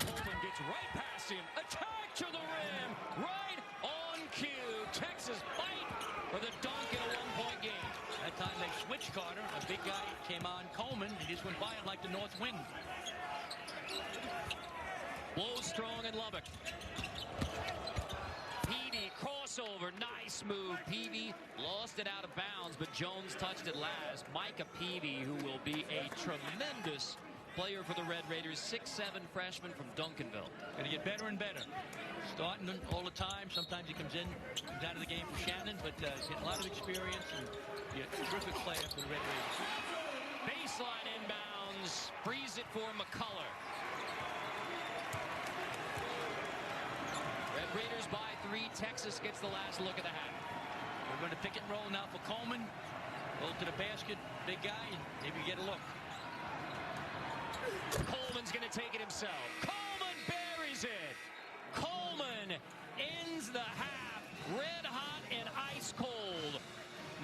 Coleman gets right past him. Attack to the rim. Right on cue. Texas fight for the dunk in a 1-point game. That time they switched, Carter. A big guy came on Coleman. He just went by him like the north wind. Blows strong in Lubbock. Peavy crossover. Nice move. Peavy lost it out of bounds, but Jones touched it last. Micah Peavy, who will be a tremendous player for the Red Raiders, 6'7" freshman from Duncanville. Going to get better and better. Starting all the time. Sometimes he comes out of the game for Shannon, but he's getting a lot of experience and a terrific player for the Red Raiders. Baseline inbounds. Frees it for McCullough. Red Raiders by 3. Texas gets the last look at the half. We're going to pick and roll now for Coleman. Go to the basket, big guy, and maybe get a look. Coleman's going to take it himself. Coleman buries it. Coleman ends the half red hot and ice cold.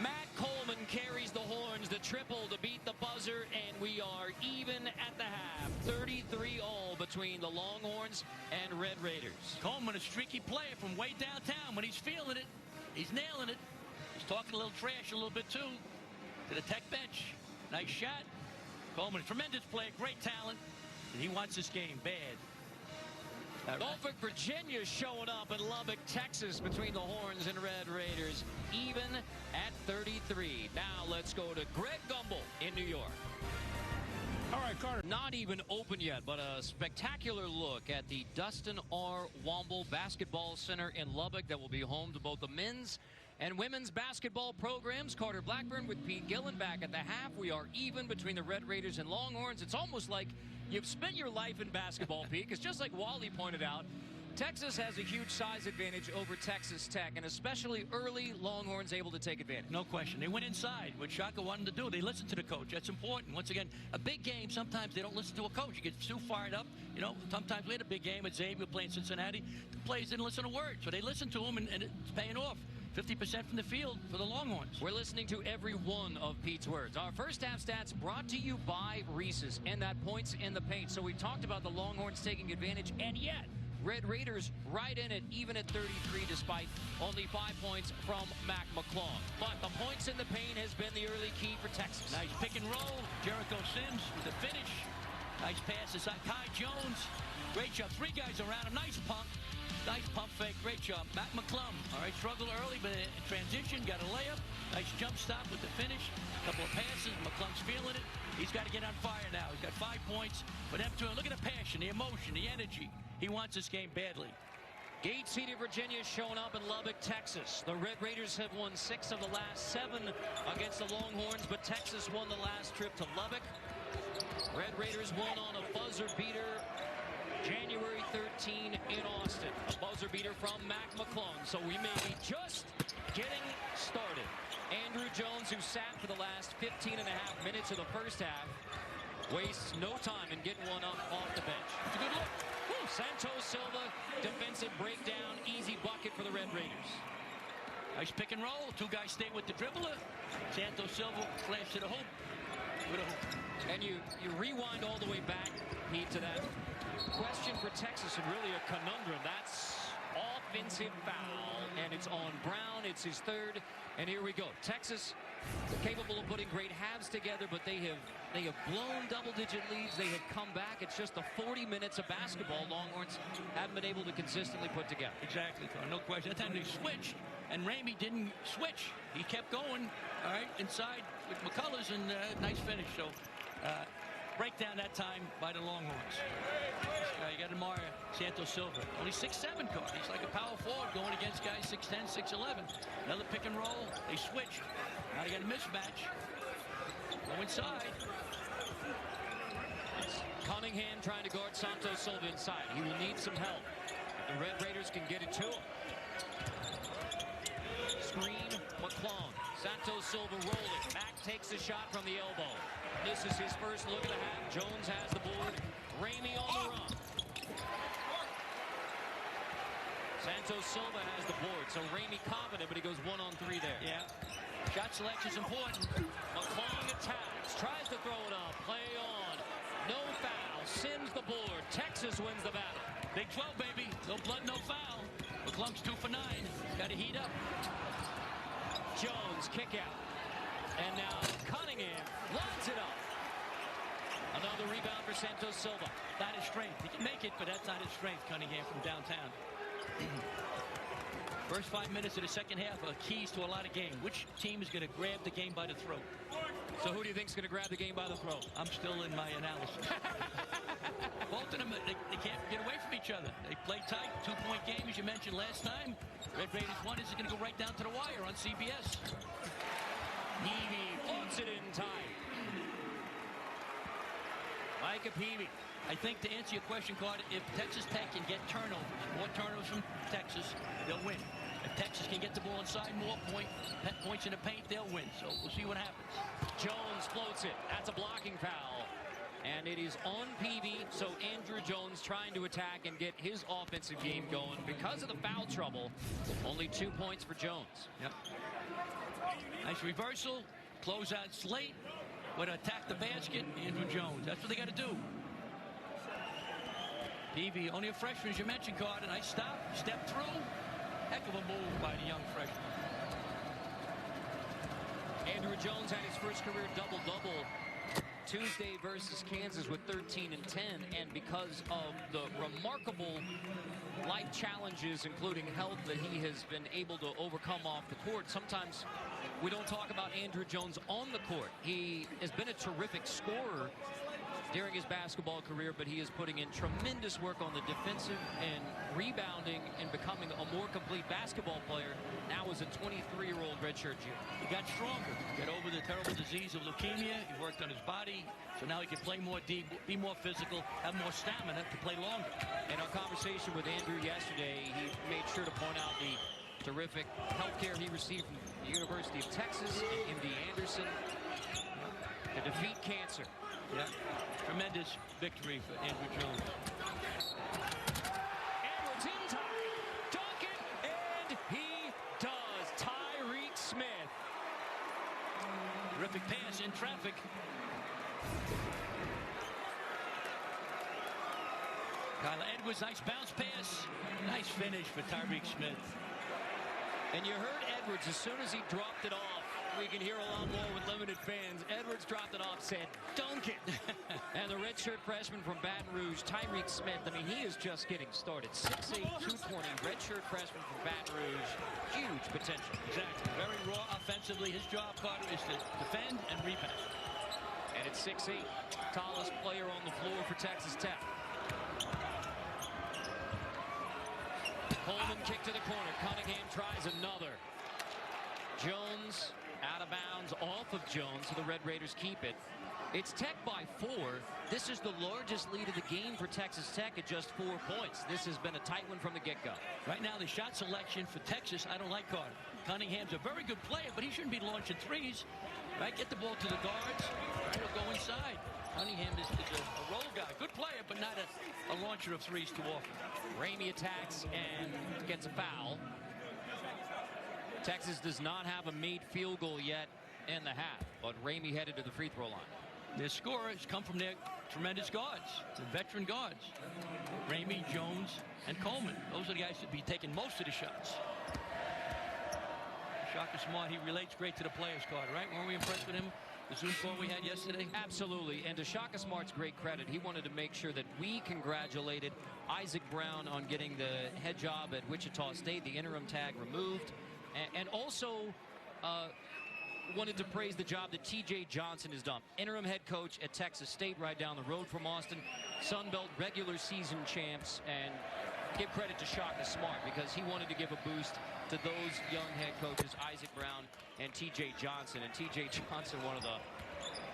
Matt Coleman carries the Horns, the triple to beat the buzzer, and we are even at the half. 33-all between the Longhorns and Red Raiders. Coleman, a streaky player from way downtown. When he's feeling it, he's nailing it. He's talking a little trash a little bit, too, to the Tech bench. Nice shot. Coleman, tremendous player, great talent. He wants this game bad. Norfolk, Virginia showing up in Lubbock, Texas between the Horns and Red Raiders, even at 33. Now let's go to Greg Gumbel in New York. All right, Carter. Not even open yet, but a spectacular look at the Dustin R. Womble Basketball Center in Lubbock that will be home to both the men's and women's basketball programs. Carter Blackburn with Pete Gillen back at the half. We are even between the Red Raiders and Longhorns. It's almost like you've spent your life in basketball, Pete, because just like Wally pointed out, Texas has a huge size advantage over Texas Tech, and especially early, Longhorns able to take advantage. No question. They went inside, what Shaka wanted to do. They listened to the coach. That's important. Once again, a big game, sometimes they don't listen to a coach. You get too fired up. You know, sometimes we had a big game at Xavier playing Cincinnati. The players didn't listen to words, so they listened to him, and it's paying off. 50% from the field for the Longhorns. We're listening to every one of Pete's words. Our first half stats brought to you by Reese's, and that points in the paint. So we talked about the Longhorns taking advantage, and yet Red Raiders right in it, even at 33, despite only 5 points from Mac McClung. But the points in the paint has been the early key for Texas. Nice pick and roll. Jericho Sims with the finish. Nice pass to Kai Jones. Great job. 3 guys around him. Nice pump. Nice pump fake. Great job. Mac McClung. All right, struggled early, but in transition, got a layup. Nice jump stop with the finish. Couple of passes. McClung's feeling it. He's got to get on fire now. He's got 5 points. But them two, look at the passion, the emotion, the energy. He wants this game badly. Gate-seeded Virginia showing up in Lubbock, Texas. The Red Raiders have won 6 of the last 7 against the Longhorns, but Texas won the last trip to Lubbock. Red Raiders won on a buzzer beater January 13 in Austin. A buzzer beater from Mac McClung. So we may be just getting started. Andrew Jones, who sat for the last 15.5 minutes of the first half, wastes no time in getting one up off the bench. It's a good look. Woo. Santos Silva, defensive breakdown, easy bucket for the Red Raiders. Nice pick and roll. 2 guys stay with the dribbler. Santos Silva flash to the hoop. With a hoop. And you rewind all the way back, Pete, to that question for Texas, and really a conundrum. That's offensive foul, and it's on Brown. It's his 3rd, and here we go. Texas capable of putting great halves together, but they have blown double-digit leads. They have come back. It's just the 40 minutes of basketball Longhorns haven't been able to consistently put together. Exactly, no question. That time they switched, and Ramey didn't switch. He kept going, all right, inside with McCullers, and nice finish. So breakdown that time by the Longhorns. You got to admire Santos Silva. Only 6'7" card. He's like a power forward going against guys 6'10", 6'11". Another pick and roll. They switch. Now they got a mismatch. Go inside. Cunningham trying to guard Santos Silva inside. He will need some help. The Red Raiders can get it to him. Screen, McClung. Santos Silva rolling. Mac takes a shot from the elbow. This is his first look at the half. Jones has the board. Ramey on the run. Santos Silva has the board, so Ramey confident, but he goes 1-on-3 there. Yeah. Shot selection is important. McClung attacks, tries to throw it up. Play on. No foul. Sims the board. Texas wins the battle. Big 12, baby. No blood, no foul. McClung's 2 for 9. Got to heat up. Jones kick out. And now Cunningham lines it up. Another rebound for Santos Silva. That is strength. He can make it, but that's not his strength, Cunningham from downtown. First 5 minutes of the second half are keys to a lot of games. Which team is going to grab the game by the throat? So who do you think is going to grab the game by the throat? I'm still in my analysis. Both of them, they can't get away from each other. They play tight. 2-point game, as you mentioned last time. Red Raiders won. This is going to go right down to the wire on CBS. Peavy floats it in time. Micah Peavy. I think to answer your question, Carter, if Texas Tech can get turnovers, more turnovers from Texas, they'll win. If Texas can get the ball inside, more points in the paint, they'll win. So we'll see what happens. Jones floats it. That's a blocking foul. And it is on Peavy, so Andrew Jones trying to attack and get his offensive game going. Because of the foul trouble, only 2 points for Jones. Yep. Nice reversal. Closeout late. Way to attack the basket, Andrew Jones. That's what they got to do. Peavy, only a freshman, as you mentioned, Carter. Nice stop. Step through. Heck of a move by the young freshman. Andrew Jones had his first career double-double Tuesday versus Kansas with 13 and 10, and because of the remarkable life challenges, including health, that he has been able to overcome off the court. Sometimes we don't talk about Andrew Jones on the court. He has been a terrific scorer during his basketball career, but he is putting in tremendous work on the defensive and rebounding and becoming a more complete basketball player now as a 23-year-old redshirt junior. He got stronger, got over the terrible disease of leukemia. He worked on his body, so now he can play more deep, be more physical, have more stamina to play longer. In our conversation with Andrew yesterday, he made sure to point out the terrific health care he received from the University of Texas and MD Anderson to defeat cancer. Yeah, tremendous victory for Andrew Jones. Edwards in time, Duncan, and he does. Tyreek Smith. Terrific pass in traffic. Kyler Edwards, nice bounce pass. Nice finish for Tyreek Smith. And you heard Edwards, as soon as he dropped it off, we can hear a lot more with limited fans. Edwards dropped it off, said, dunk it. And the redshirt freshman from Baton Rouge, Tyreek Smith, I mean, he is just getting started. 6'8", 220, redshirt freshman from Baton Rouge. Huge potential. Exactly. Very raw offensively. His job, Carter, is to defend and rebound. And it's 6'8", tallest player on the floor for Texas Tech. Coleman kick to the corner. Cunningham tries another. Jones out of bounds off of Jones, so the Red Raiders keep it. It's Tech by 4. This is the largest lead of the game for Texas Tech at just 4 points. This has been a tight one from the get-go. Right now, the shot selection for Texas, I don't like Carter. Cunningham's a very good player, but he shouldn't be launching threes. Right, get the ball to the guards. Right, he'll go inside. Cunningham is a roll guy. Good player, but not a launcher of threes too often. Ramey attacks and gets a foul. Texas does not have a made field goal yet in the half, but Ramey headed to the free throw line. Their scorers come from their tremendous guards, the veteran guards. Ramey, Jones, and Coleman. Those are the guys that be taking most of the shots. Shaka Smart, he relates great to the players, Carter, right? Weren't we impressed with him? The Zoom call we had yesterday? Absolutely, and to Shaka Smart's great credit, he wanted to make sure that we congratulated Isaac Brown on getting the head job at Wichita State, the interim tag removed, and also wanted to praise the job that T.J. Johnson has done. Interim head coach at Texas State, right down the road from Austin. Sun Belt regular season champs, and give credit to Shaka Smart because he wanted to give a boost to those young head coaches, Isaac Brown and T.J. Johnson. And T.J. Johnson, one of the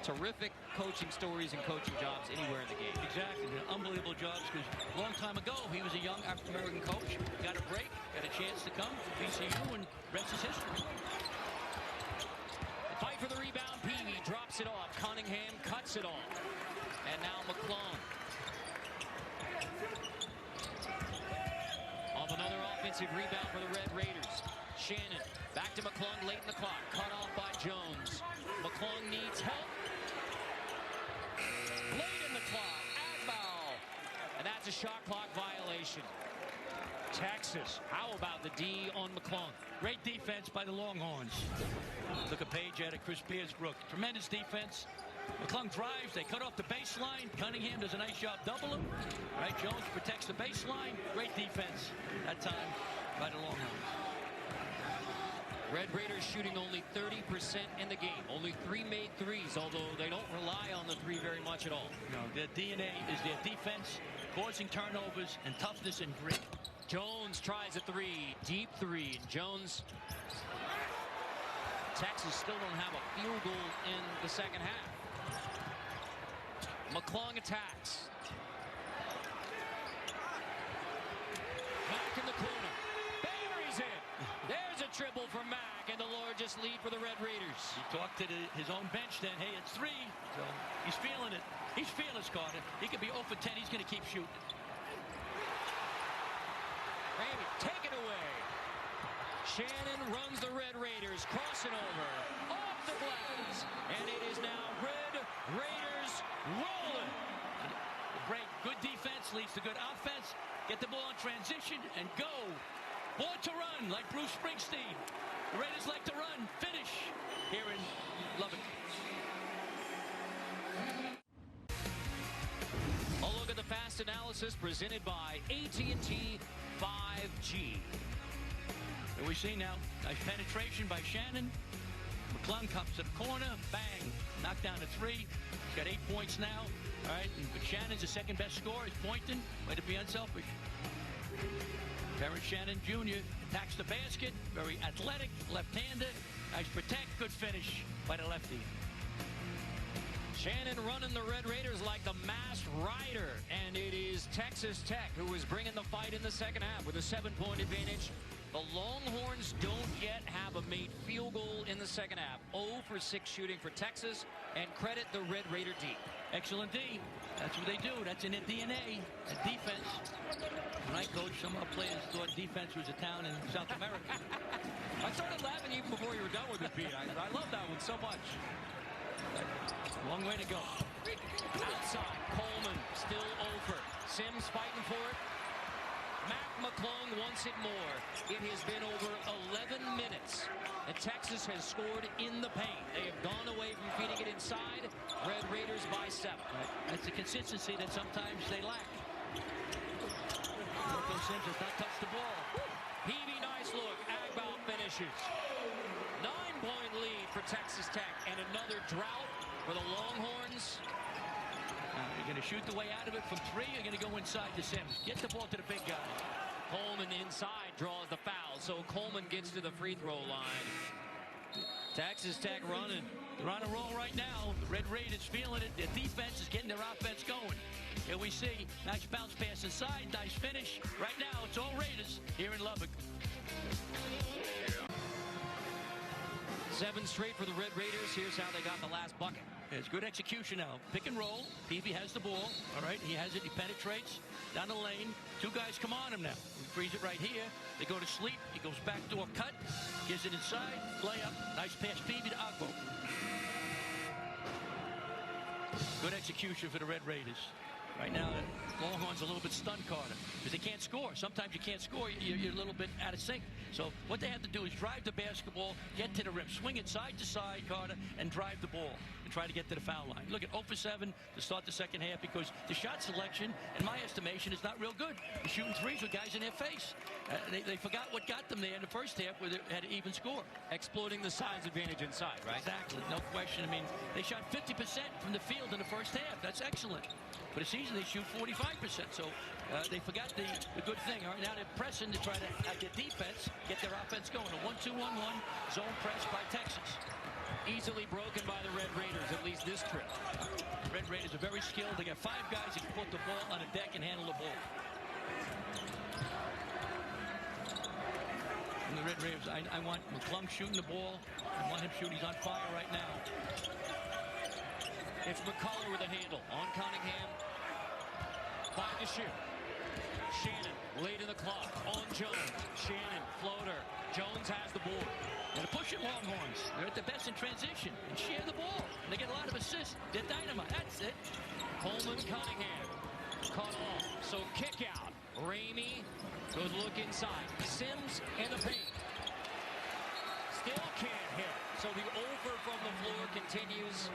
terrific coaching stories and coaching jobs anywhere in the game. Exactly. Unbelievable jobs, because a long time ago, he was a young African-American coach. Got a break, got a chance to come to VCU, and rest is history. Fight for the rebound. Peavy drops it off. Cunningham cuts it off. And now McClung. Off another offensive rebound for the Red Raiders. Shannon back to McClung late in the clock. Cut off by Jones. McClung needs help. Late in the clock. Agbow. And that's a shot clock violation. Texas, how about the D on McClung? Great defense by the Longhorns. Look a page at it, Chris Piersbrook. Tremendous defense. McClung drives, they cut off the baseline. Cunningham does a nice job, double him. Right, Jones protects the baseline. Great defense that time by the Longhorns. Red Raiders shooting only 30% in the game. Only 3 made threes, although they don't rely on the three very much at all. No, their DNA is their defense, causing turnovers and toughness and grit. Jones tries a three, deep three, and Jones. Texas still don't have a field goal in the second half. McClung attacks. Mack in the corner. Buries it. There's a triple for Mack, and the largest lead for the Red Raiders. He talked to his own bench then, hey, it's 3. So he's feeling it. He's fearless, Carter. He could be 0 for 10. He's going to keep shooting. Ramey, take it away. Shannon runs the Red Raiders, crossing over, off the glass, and it is now Red Raiders rolling. Great, good defense leads to good offense. Get the ball in transition and go. Born to run, like Bruce Springsteen. The Raiders like to run, finish here in Lubbock. latest analysis presented by AT&T 5G. Here we see now, nice penetration by Shannon. McClung comes to the corner, bang, knocked down to 3. He's got 8 points now. All right, but Shannon's the second best scorer. He's pointing. Way to be unselfish. Terrence Shannon Jr. attacks the basket. Very athletic, left-handed. Nice protect, good finish by the lefty. Shannon running the Red Raiders like the masked rider, and it is Texas Tech who is bringing the fight in the second half with a 7-point advantage. The Longhorns don't yet have a made field goal in the second half. 0 for 6 shooting for Texas, and credit the Red Raider D. Excellent D. That's what they do. That's in their DNA. And defense. When I coached, some of our players thought defense was a town in South America. I started laughing even before you were done with it, Pete. I love that one so much. Long way to go. Outside, Coleman still over. Sims fighting for it. Mac McClung wants it more. It has been over 11 minutes. And Texas has scored in the paint. They have gone away from feeding it inside. Red Raiders by 7. That's the consistency that sometimes they lack. Marco Sims has not touched the ball. Peavy, nice look. Agbaum finishes. 9-point lead for Texas Tech. And another drought for the Longhorns. You're going to shoot the way out of it from 3. You're going to go inside to Sims. Get the ball to the big guy. Coleman inside draws the foul. So Coleman gets to the free throw line. Texas Tech running. They're on a roll right now. The Red Raiders feeling it. Their defense is getting their offense going. Here we see nice bounce pass inside. Nice finish. Right now it's all Raiders here in Lubbock. 7 straight for the Red Raiders. Here's how they got the last bucket. It's good execution now. Pick and roll. Peavy has the ball. All right, he has it. He penetrates down the lane. 2 guys come on him now. He frees it right here. They go to sleep. He goes backdoor cut. Gives it inside. Layup. Nice pass. Peavy to Agbo. Good execution for the Red Raiders. Right now, the Longhorns are a little bit stunned, Carter, because they can't score. Sometimes you can't score. You're a little bit out of sync. So what they have to do is drive the basketball, get to the rim, swing it side to side, Carter, and drive the ball and try to get to the foul line. Look at 0 for 7 to start the second half because the shot selection, in my estimation, is not real good. They're shooting threes with guys in their face. They forgot what got them there in the first half where they had an even score. Exploiting the size advantage inside, right? Exactly. No question. I mean, they shot 50% from the field in the first half. That's excellent. For the season, they shoot 45%. So they forgot the good thing. All right, now they're pressing to try to get defense, get their offense going. A 1-2-1-1 zone press by Texas. Easily broken by the Red Raiders, at least this trip. Red Raiders are very skilled. They got 5 guys that can put the ball on the deck and handle the ball. And the Red Raiders, I want McClung shooting the ball. I want him shooting. He's on fire right now. It's McCullough with a handle on Cunningham. 5 to shoot. Shannon late in the clock on Jones. Shannon floater. Jones has the board. And the pushing Longhorns. They're at the best in transition and share the ball. And they get a lot of assists. They're dynamite. That's it. Coleman Cunningham cut off. So kick out. Ramey. Good look inside. Sims in the paint. Still can't hit. So the over from the floor continues.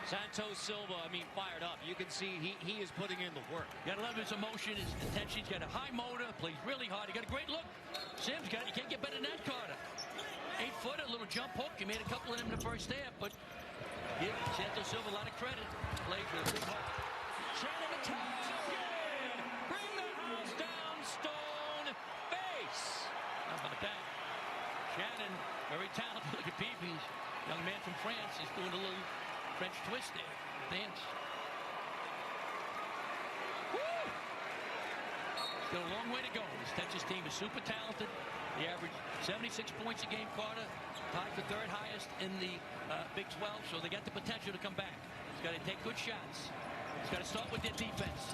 Santos Silva, fired up. You can see he is putting in the work. You gotta love his emotion, his intention. He's got a high motor, plays really hard. He got a great look. Sims you can't get better than that, Carter. 8-footer, little jump hook. He made a couple of them in the first half, but give Santos Silva a lot of credit. Plays with a big heart. Shannon attacks again. Bring the house down, Stone. Base. How about that? Shannon, very talented. Look at Peavy. Young man from France is doing a little French twist there. Dance. Woo! Got a long way to go. This Texas team is super talented. They average 76 points a game, Carter. Tied for 3rd highest in the Big 12, so they got the potential to come back. It's got to take good shots. It's got to start with their defense.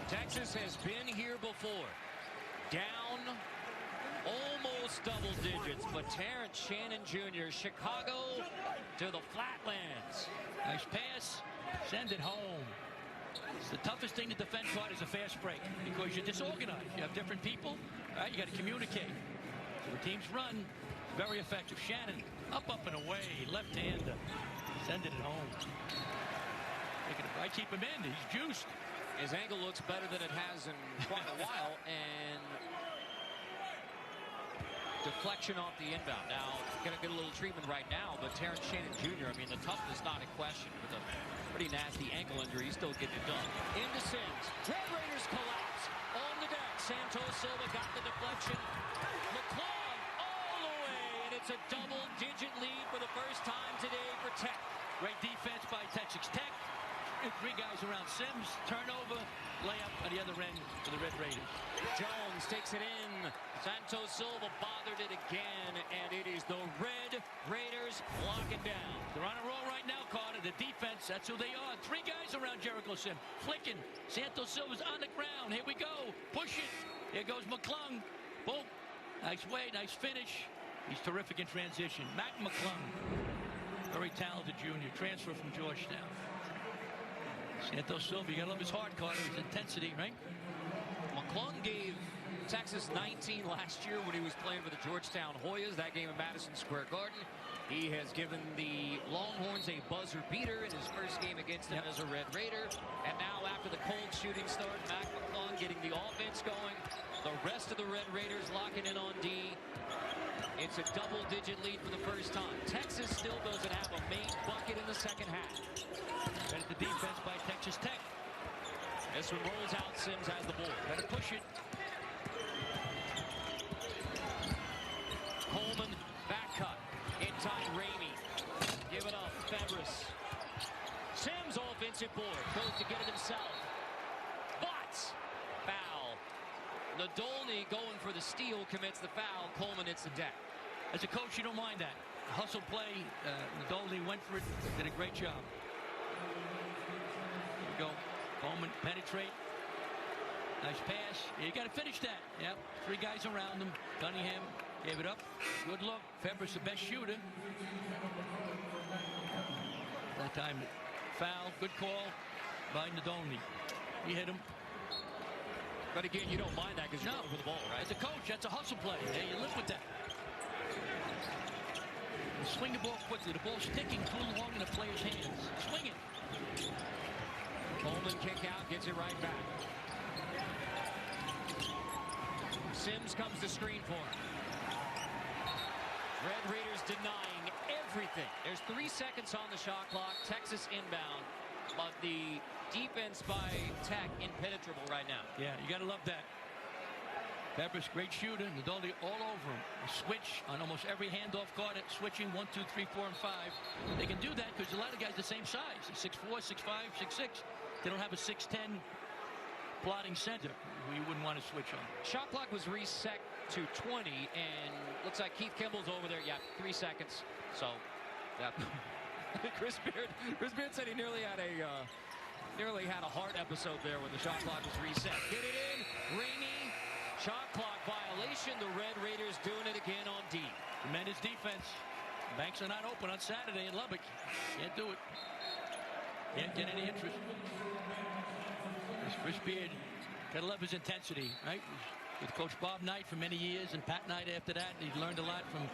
Texas has been here before. Down almost double digits, but Terrence Shannon Jr., Chicago to the Flatlands. Nice pass. Send it home. It's the toughest thing to defend, Carter, is a fast break because you're disorganized. You have different people. Right? You got to communicate. So the teams run. Very effective. Shannon up and away. Left-hander. Sending it home. I keep him in. He's juiced. His ankle looks better than it has in quite a while, and deflection off the inbound. Now, going to get a little treatment right now, but Terrence Shannon Jr., I mean, the toughness not in question with a pretty nasty ankle injury. He's still getting it done. Into Sims. Red Raiders collapse. On the deck. Santos Silva got the deflection. McClung all the way, and it's a double-digit lead for the first time today for Tech. Great defense by Texas Tech. 3 guys around Sims. Turnover. Layup at the other end for the Red Raiders. Jones takes it in. Santos Silva bothered it again, and it is the Red Raiders locking down. They're on a roll right now, Carter. The defense, that's who they are. 3 guys around Jericho Sims. Flicking. Santos Silva's on the ground. Here we go. Push it. Here goes McClung. Boom. Nice way, nice finish. He's terrific in transition. Mac McClung. Very talented junior. Transfer from Georgetown. Santos Silva, you gotta love his heart, Carter. His intensity, right? McClung gave Texas 19 last year when he was playing for the Georgetown Hoyas, that game in Madison Square Garden. He has given the Longhorns a buzzer beater in his first game against them as a Red Raider. And now after the cold shooting start, Mac McClung getting the offense going. The rest of the Red Raiders locking in on D. It's a double-digit lead for the first time. Texas still doesn't have a main bucket in the second half. Credit the defense by Texas Tech. This one rolls out. Sims has the ball. Better push it. Coleman, back cut. In time, Ramey. Give it up, Febres. Sims, offensive board. Goes to get it himself. But, foul. Nadolny going for the steal, commits the foul. Coleman hits the deck. As a coach, you don't mind that. Hustle play. Nadolny went for it. Did a great job. Here we go. Coleman penetrate. Nice pass. You got to finish that. Yep. 3 guys around him. Cunningham gave it up. Good look. Febres the best shooter. That time foul. Good call by Nadolny. He hit him. But again, you don't mind that because you're going for the ball, right? As a coach, that's a hustle play. Yeah, you live with that. You swing the ball quickly. The ball's sticking too long in the player's hands. Swing it. Coleman kick out, gets it right back. Sims comes to screen for him. Red Raiders denying everything. There's 3 seconds on the shot clock. Texas inbound, but the defense by Tech impenetrable right now. Yeah, you got to love that. Febres, great shooter. Nadolny all over him. A switch on almost every handoff guard. Switching 1, 2, 3, 4, and 5. They can do that because a lot of guys the same size. 6'4", 6'5", 6'6". They don't have a 6'10" plotting center who you wouldn't want to switch on. Shot clock was reset to 20, and looks like Keith Kimball's over there. Yeah, 3 seconds. So, yeah. Chris Beard said he nearly had a heart episode there when the shot clock was reset. Get it in. Ramey. Shot clock violation. The Red Raiders doing it again on D. Tremendous defense. Banks are not open on Saturday in Lubbock. Can't do it. Can't get any interest. Chris Beard, gotta love his intensity, right? With Coach Bob Knight for many years, and Pat Knight after that. He learned a lot from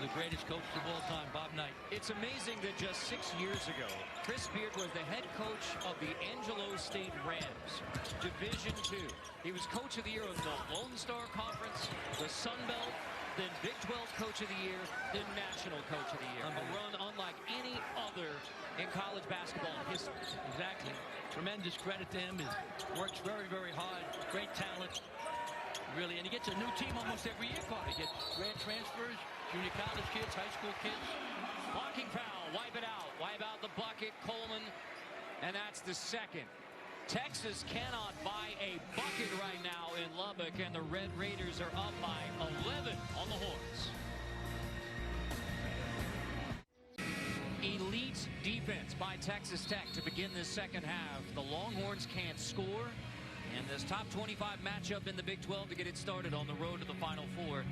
the greatest coaches of all time, Bob Knight. It's amazing that just 6 years ago, Chris Beard was the head coach of the Angelo State Rams, Division II. He was Coach of the Year of the Lone Star Conference, the Sun Belt, then Big 12 Coach of the Year, then National Coach of the Year. A run unlike any other in college basketball history. Exactly. Tremendous credit to him. He works very, very hard. Great talent. Really, and he gets a new team almost every year, Carter. He gets grad transfers, junior college kids, high school kids. Blocking foul, wipe it out. Wipe out the bucket, Coleman, and that's the second. Texas cannot buy a bucket right now in Lubbock, and the Red Raiders are up by 11 on the Horns. Elite defense by Texas Tech to begin this second half. The Longhorns can't score. And this top 25 matchup in the Big 12 to get it started on the road to the Final Four.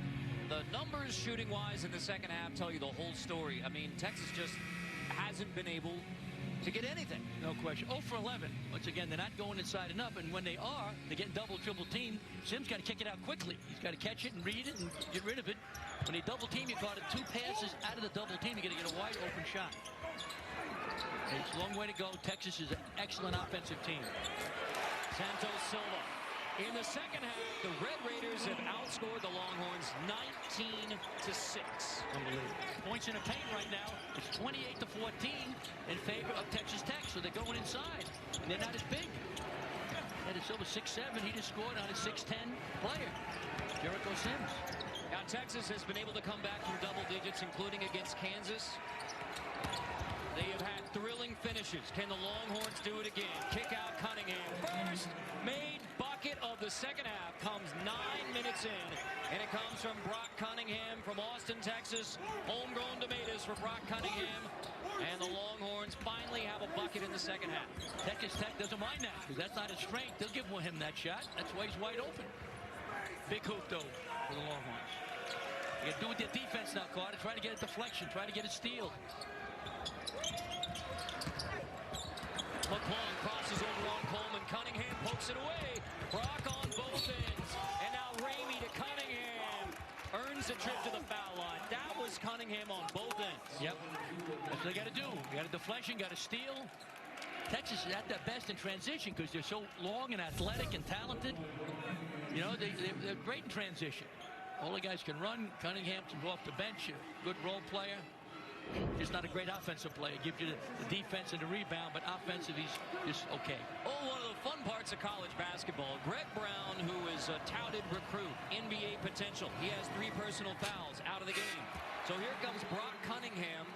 The numbers shooting-wise in the second half tell you the whole story. I mean, Texas just hasn't been able to get anything. No question. 0 for 11. Once again, they're not going inside enough, and when they are, they're getting double, triple team. Sims got to kick it out quickly. He's got to catch it and read it and get rid of it. When they double team, you got it 2 passes out of the double team. You're going to get a wide open shot. It's a long way to go. Texas is an excellent offensive team. Santos Silva. In the second half, the Red Raiders have outscored the Longhorns 19-6. Unbelievable. Points in the paint right now. It's 28-14 in favor of Texas Tech, so they're going inside, and they're not as big. Santos Silva 6'7". He just scored on a 6'10" player, Jericho Sims. Now Texas has been able to come back from double digits, including against Kansas. They have had thrilling finishes. Can the Longhorns do it again? Kick out Cunningham. First made bucket of the second half comes 9 minutes in, and it comes from Brock Cunningham from Austin, Texas. Homegrown tomatoes for Brock Cunningham, and the Longhorns finally have a bucket in the second half. Texas Tech doesn't mind that, because that's not his strength. They'll give him that shot. That's why he's wide open. Big hoop, though, for the Longhorns. You got to do with their defense now, Carter. Try to get a deflection. Try to get a steal. McClung crosses over on Coleman. Cunningham pokes it away. Brock on both ends. And now Ramey to Cunningham. Earns a trip to the foul line. That was Cunningham on both ends. Yep. That's what they got to do. You got a deflection, got a steal. Texas is at their best in transition because they're so long and athletic and talented. You know, they're great in transition. All the guys can run. Cunningham's off the bench, a good role player. Just not a great offensive player. Gives you the defense and the rebound, but offensive, he's just okay. Oh, one of the fun parts of college basketball. Greg Brown, who is a touted recruit, NBA potential. He has 3 personal fouls out of the game. So here comes Brock Cunningham,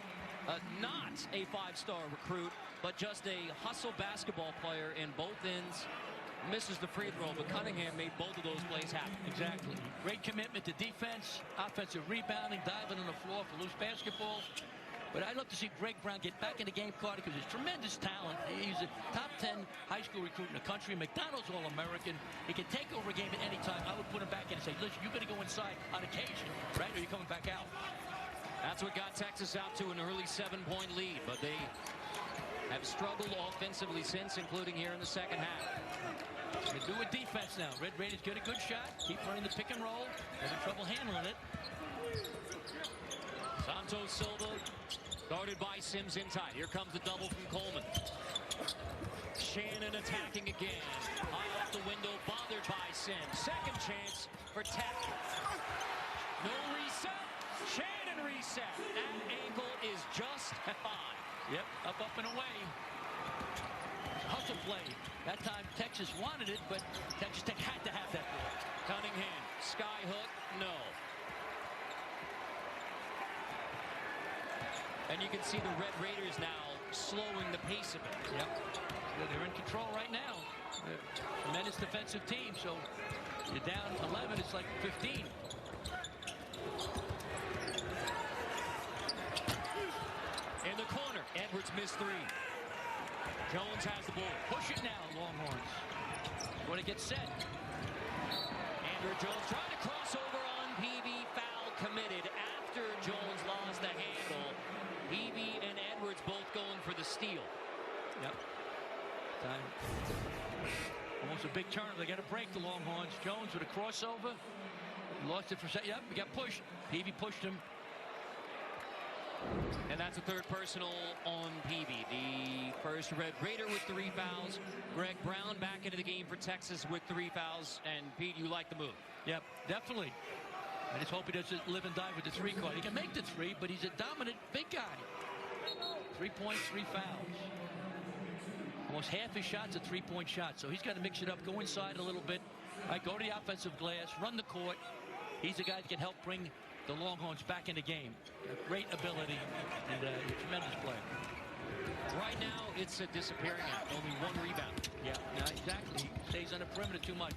not a 5-star recruit, but just a hustle basketball player in both ends. Misses the free throw, but Cunningham made both of those plays happen. Exactly. Great commitment to defense, offensive rebounding, diving on the floor for loose basketballs. But I'd love to see Greg Brown get back in the game, Carter, because he's tremendous talent. He's a top 10 high school recruit in the country, McDonald's All-American. He can take over a game at any time. I would put him back in and say, listen, you're going to go inside on occasion, right? Or you're coming back out. That's what got Texas out to an early 7-point lead, but they have struggled offensively since, including here in the second half. They do with defense now. Red Raiders get a good shot. Keep running the pick and roll. Having trouble handling it. Santos Silva guarded by Sims inside. Here comes the double from Coleman. Shannon attacking again. High off the window, bothered by Sims. Second chance for Tech. No reset. Shannon reset. That ankle is just fine. Yep, up and away. Hustle play. That time Texas wanted it, but Texas Tech had to have that ball. Cunningham, sky hook, no. And you can see the Red Raiders now slowing the pace of it. Yep. They're in control right now. They're a tremendous defensive team, so you're down 11, it's like 15. In the corner, Edwards missed 3. Jones has the ball. Push it now, Longhorns. When it gets set. Andrew Jones trying to cross over on Peavy. Foul committed after Jones lost the handle. Peavy and Edwards both going for the steal. Yep. Time. Almost a big turn. They got to break the Longhorns. Jones with a crossover. Lost it for a second. Yep, we got pushed. Peavy pushed him. And that's a third personal on Peavy. The first Red Raider with 3 fouls. Greg Brown back into the game for Texas with 3 fouls. And Pete, you like the move? Yep, definitely. I just hope he doesn't live and die with the 3 card. He can make the 3, but he's a dominant big guy. 3 points, 3 fouls. Almost half his shots are 3-point shots. So he's got to mix it up, go inside a little bit. All right, go to the offensive glass, run the court. He's the guy that can help bring the Longhorns back in the game. Great ability and a tremendous player. Right now, it's a disappearing act. Only 1 rebound. Yeah, exactly. He stays on the perimeter too much.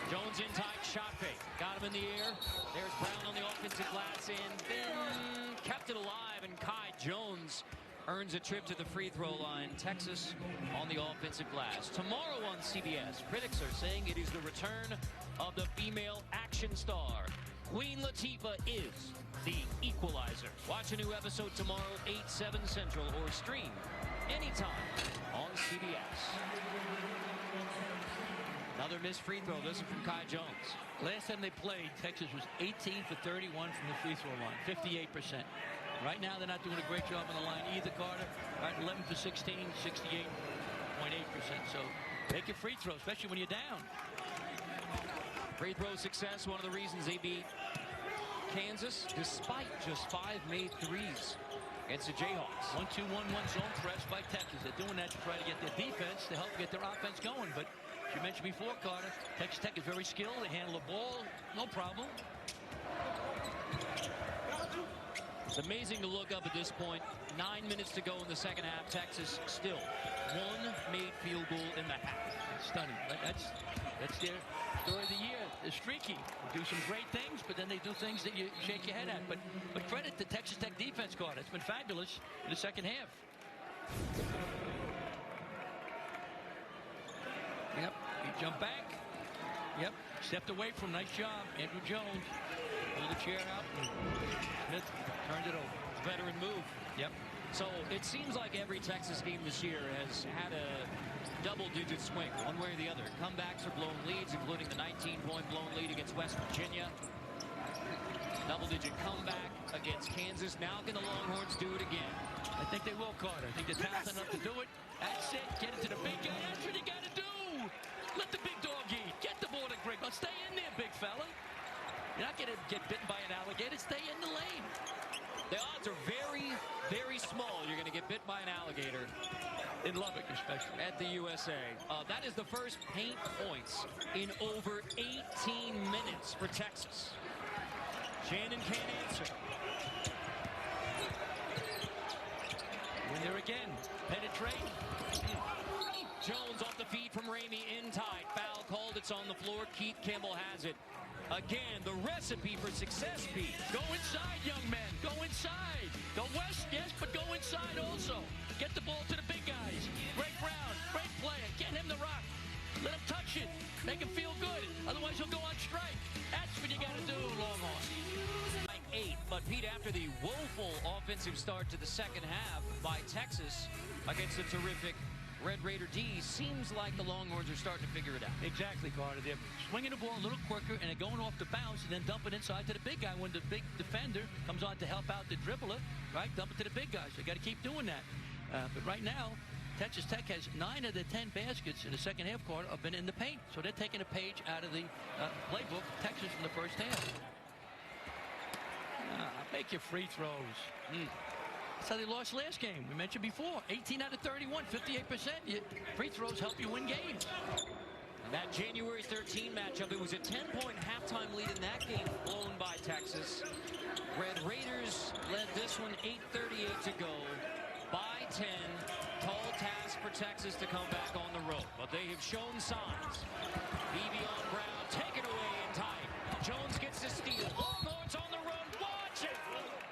Jones in tight, shot fake. Got him in the air. There's Brown on the offensive glass and then kept it alive, and Kai Jones earns a trip to the free throw line. Texas on the offensive glass. Tomorrow on CBS, critics are saying it is the return of the female action star. Queen Latifah is the equalizer. Watch a new episode tomorrow, 8/7 Central, or stream anytime on CBS. Another missed free throw. This is from Kai Jones. Last time they played, Texas was 18 for 31 from the free throw line, 58%. Right now, they're not doing a great job on the line either, Carter. Right, 11 for 16, 68.5%. So make your free throw, especially when you're down. Free throw success, one of the reasons they beat Kansas, despite just 5 made threes against the Jayhawks. 1-2-1-1 zone press by Texas. They're doing that to try to get their defense to help get their offense going. But as you mentioned before, Carter, Texas Tech is very skilled. They handle the ball, no problem. It's amazing to look up at this point. 9 minutes to go in the second half. Texas still 1 made field goal in the half. It's stunning. That's their story of the year. They're streaky. They do some great things, but then they do things that you shake your head at. But credit to Texas Tech defense, Carter. It's been fabulous in the second half. Yep. He jumped back. Yep. Stepped away from. Nice job. Andrew Jones pulled the chair out. And Smith turned it over. Veteran move. Yep. So it seems like every Texas game this year has had a double-digit swing, one way or the other. Comebacks or blown leads, including the 19-point blown lead against West Virginia. Double-digit comeback against Kansas. Now can the Longhorns do it again? I think they will, Carter. I think they're talented enough to do it. That's it. Get it to the big guy. That's what you got to do. Let the big dog eat. Get the ball to Greg. Now stay in there, big fella. You're not going to get bitten by an alligator. Stay in the lane. The odds are very, very small you're going to get bit by an alligator. In Lubbock, especially. At the USA. That is the first paint points in over 18 minutes for Texas. Shannon can't answer. In there again. Penetrate. Jones off the feed from Ramey in tight. Foul called. It's on the floor. Keith Kimball has it. Again, the recipe for success, Pete. Go inside, young men. Go inside. Go west, yes, but go inside also. Get the ball to the big guys. Greg Brown, great player. Get him the rock. Let him touch it. Make him feel good. Otherwise, he'll go on strike. That's what you got to do, Longhorn. 8, but Pete, after the woeful offensive start to the second half by Texas against a terrific Red Raider D, seems like the Longhorns are starting to figure it out. Exactly, Carter. They're swinging the ball a little quicker, and they're going off the bounce and then dump it inside to the big guy when the big defender comes on to help out the dribbler, right? Dump it to the big guys. They got to keep doing that. But right now, Texas Tech has 9 of the 10 baskets in the second half quarter have been in the paint. So they're taking a page out of the playbook, Texas, in the first half. Make your free throws. That's how they lost last game. We mentioned before, 18 out of 31, 58%. Free throws help you win games. And that January 13 matchup, it was a 10-point halftime lead in that game, blown by Texas. Red Raiders led this one, 8:38 to go, by 10. Tall task for Texas to come back on the road, but they have shown signs. Bevion Brown, take it away in tight. Jones gets the steal. Longhorns on the run. Watch it.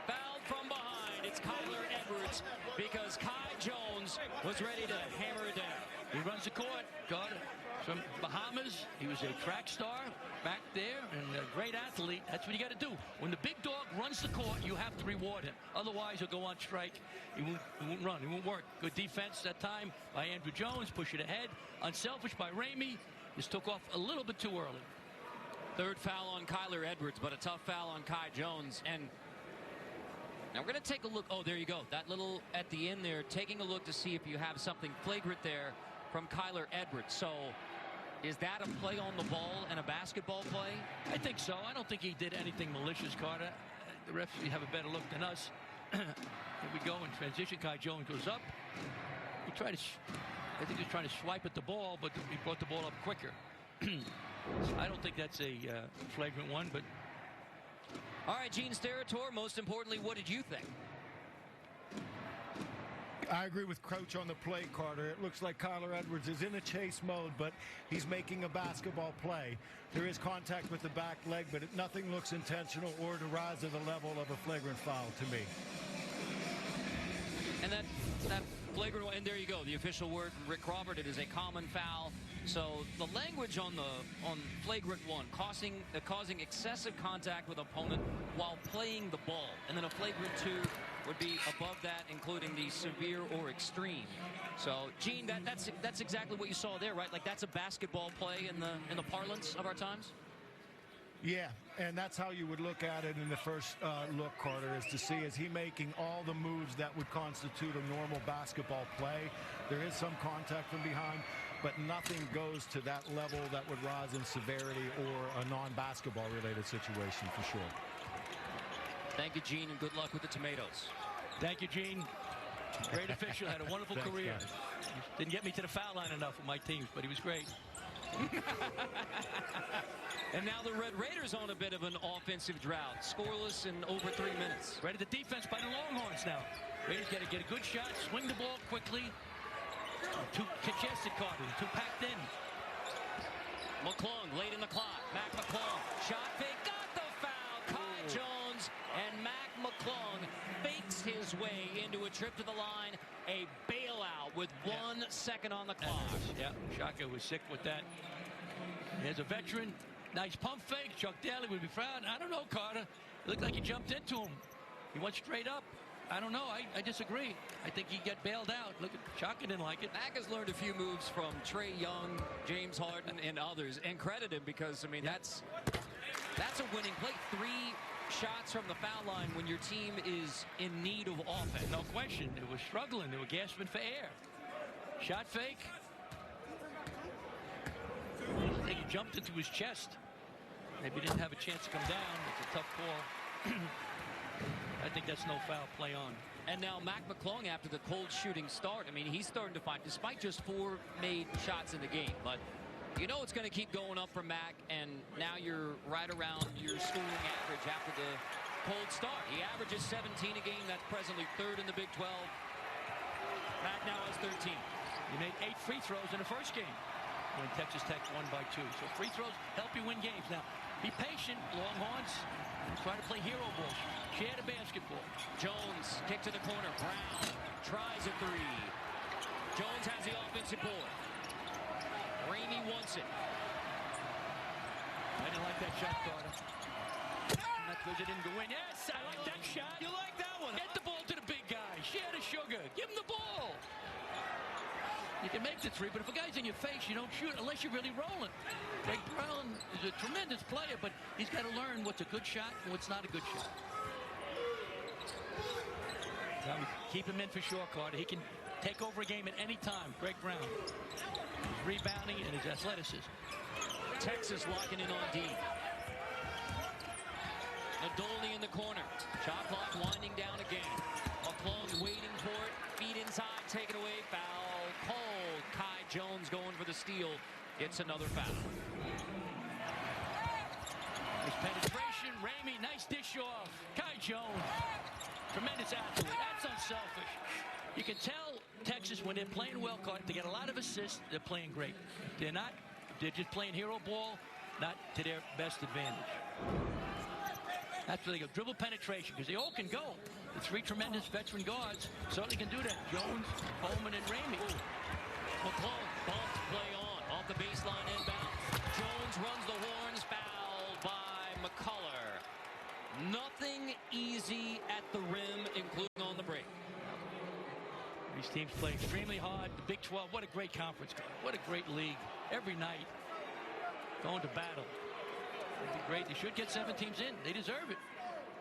Fouled from behind. It's Kyler Edwards because Kai Jones was ready to hammer it down. He runs the court. Got it. From Bahamas, he was a track star back there and a great athlete. That's what you got to do. When the big dog runs the court, you have to reward him. Otherwise, he'll go on strike. He won't run. He won't work. Good defense that time by Andrew Jones. Push it ahead. Unselfish by Ramey. Just took off a little bit too early. Third foul on Kyler Edwards, but a tough foul on Kai Jones. And now we're going to take a look. Oh, there you go. That little at the end there, taking a look to see if you have something flagrant there from Kyler Edwards. So is that a play on the ball and a basketball play? I think so. I don't think he did anything malicious, Carter. The refs have a better look than us. Here we go in transition. Kai Jones goes up. He tried to, I think he's trying to swipe at the ball, but he brought the ball up quicker. I don't think that's a flagrant one, but. All right, Gene Steratore, most importantly, what did you think? I agree with Coach on the play, Carter. It looks like Kyler Edwards is in a chase mode, but he's making a basketball play. There is contact with the back leg, but nothing looks intentional or to rise to the level of a flagrant foul to me. And that flagrant, and there you go, the official word from Rick Crawford, it is a common foul. So the language on flagrant one, causing excessive contact with opponent while playing the ball, and then a flagrant 2 would be above that, including the severe or extreme. So, Gene, that's exactly what you saw there, right? Like that's a basketball play in the parlance of our times. Yeah, and that's how you would look at it in the first look, Carter, is to see, is he making all the moves that would constitute a normal basketball play? There is some contact from behind, but nothing goes to that level that would rise in severity or a non-basketball related situation for sure. Thank you, Gene, and good luck with the tomatoes. Thank you, Gene. Great official, had a wonderful Thanks, career. guys. Didn't get me to the foul line enough with my teams, but he was great. And now the Red Raiders on a bit of an offensive drought. Scoreless in over 3 minutes. Ready the defense by the Longhorns now. Raiders got to get a good shot, swing the ball quickly. Too congested, Carter, too packed in. McClung late in the clock. Mac McClung, shot fake, got the foul. Kai Jones and Mac McClung fakes his way into a trip to the line. A bailout with 1 second on the clock. Yeah, Shaka was sick with that. Here's a veteran. Nice pump fake. Chuck Daly would be proud. I don't know, Carter. It looked like he jumped into him. He went straight up. I don't know. I disagree. I think he got bailed out. Look at Shaka didn't like it. Mac has learned a few moves from Trae Young, James Harden, and others, and credit him because, I mean, that's a winning play. 3 shots from the foul line when your team is in need of offense. No question. They were struggling. They were gasping for air. Shot fake. I think he jumped into his chest. Maybe he didn't have a chance to come down. It's a tough call. I think that's no foul play on. And now Mac McClung, after the cold shooting start, I mean, he's starting to find, despite just 4 made shots in the game, but you know it's going to keep going up for Mac, and now you're right around your scoring average after the cold start. He averages 17 a game. That's presently 3rd in the Big 12. Mac now has 13. He made 8 free throws in the first game when Texas Tech won by 2. So free throws help you win games. Now, be patient, Longhorns. Try to play hero ball. Share the basketball. Jones, kick to the corner. Brown tries a 3. Jones has the offensive board. Ramey wants it. I didn't like that shot, Carter. Not because it didn't go in. Yes, I like that shot. You like that one? Get the ball to the big guy. Share the sugar. Give him the ball. You can make the 3, but if a guy's in your face, you don't shoot unless you're really rolling. Greg Brown is a tremendous player, but he's got to learn what's a good shot and what's not a good shot. Now, keep him in for sure, Carter. He can take over a game at any time. Greg Brown. His rebounding and his athleticism. Texas locking in on D. Nadolny in the corner. Shot clock winding down again. McClung waiting for it. Feet inside, taken away. Foul called. Kai Jones going for the steal. Gets another foul. Nice penetration. Ramey, nice dish off. Kai Jones. Tremendous athlete. That's unselfish. You can tell Texas, when they're playing well, they get a lot of assists. They're playing great. They're not. They're just playing hero ball, not to their best advantage. That's where they go. Dribble penetration, because they all can go. The 3 tremendous veteran guards certainly can do that. Jones, Coleman, and Ramey. McClung bumped play on. Off the baseline inbound. Jones runs the horns. Fouled by McCullough. Nothing easy at the rim, including on the break. These teams play extremely hard. The Big 12, what a great conference. What a great league. Every night, going to battle. It'd be great. They should get 7 teams in. They deserve it.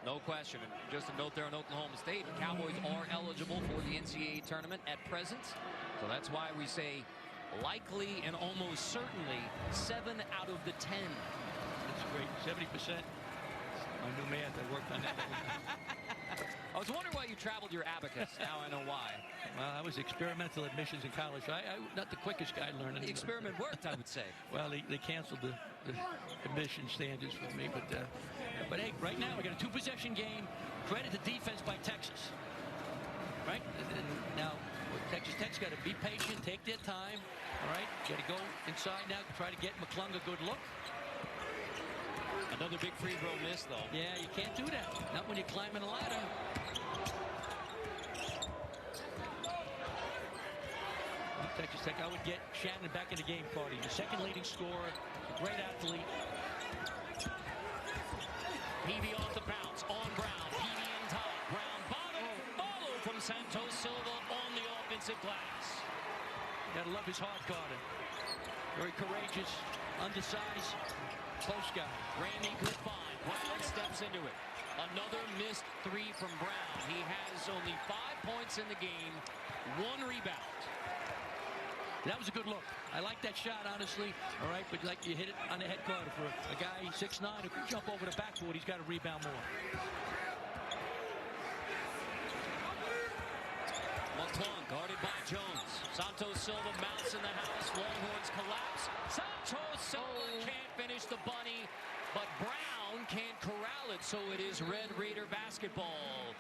No question. And just a note there on Oklahoma State, the Cowboys are eligible for the NCAA tournament at present. So that's why we say likely and almost certainly 7 out of the 10. That's great. 70%. My new math, I worked on that. I was wondering why you traveled your abacus. Now I know why. Well, I was experimental admissions in college. I not the quickest guy learning. The experiment worked, I would say. Well, they canceled the admission standards with me, but hey, right now we got a 2-possession game. Credit the defense by Texas. Right? And now Texas Tech's got to be patient, take their time. All right, got to go inside now, try to get McClung a good look. Another big free throw miss, though. Yeah, you can't do that. Not when you're climbing a ladder. Texas Tech, I would get Shannon back in the game, Carter. The second leading scorer, a great athlete. Peavy off the bounce, on Brown. Peavy in top. Brown bottom. Follow from Santos Silva on the offensive glass. Gotta love his heart, Carter. Very courageous, undersized, close guy. Ramey, good find. Brown steps into it. Another missed three from Brown. He has only 5 points in the game, 1 rebound. That was a good look. I like that shot, honestly. All right, but like you hit it on the head, Carter. For a guy 6'9" who can jump over the backboard, he's got to rebound more. McClung guarded by Jones. Santos Silva mounts in the house. Longhorns collapse. Santos Silva can't finish the bunny, but Brown can't corral it, so it is Red Raider basketball.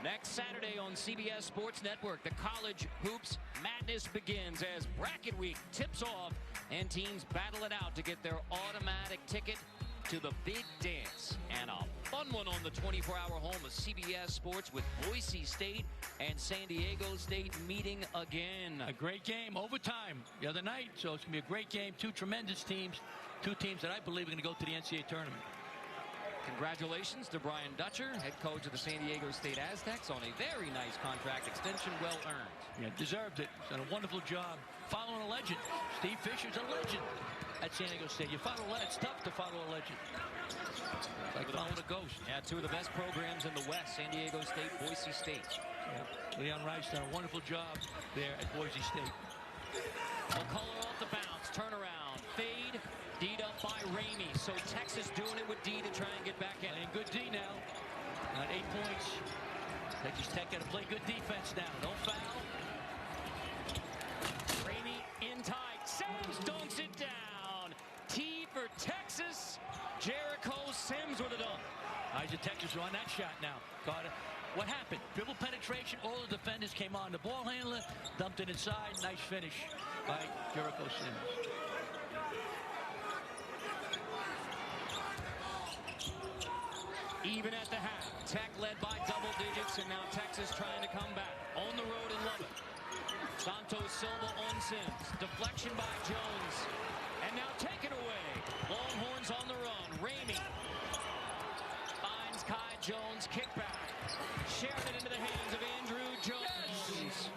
Next Saturday on CBS Sports Network, the college hoops madness begins as bracket week tips off and teams battle it out to get their automatic ticket to the big dance. And a fun one on the 24-hour home of CBS Sports with Boise State and San Diego State meeting again. A great game, overtime the other night, so it's going to be a great game. Two tremendous teams, two teams that I believe are going to go to the NCAA tournament. Congratulations to Brian Dutcher, head coach of the San Diego State Aztecs, on a very nice contract extension, well earned. Yeah, deserved it. He's done a wonderful job following a legend. Steve Fisher's a legend at San Diego State. You follow that, it's tough to follow a legend. It's like following a ghost. Yeah, two of the best programs in the West, San Diego State, Boise State. Yeah. Leon Rice done a wonderful job there at Boise State. McCullough off the bounce, turnaround, fade, D'd up by Ramey. So Texas doing it with D to try and get back in. And good D now. Got 8 points. Texas Tech got to play good defense now. Don't foul. Ramey in tight. Sims dunks it down. T for Texas. Jericho Sims with a dunk. Isaac Texas are on that shot now. Carter. What happened? Dribble penetration. All the defenders came on. The ball handler dumped it inside. Nice finish by Jericho Sims. Even at the half, Tech led by double digits, and now Texas trying to come back. On the road in Lubbock. Santos Silva on Sims. Deflection by Jones. And now taken away. Longhorns on the run. Ramey finds Kai Jones. Kickback. Shared it into the hands of Andrew Jones.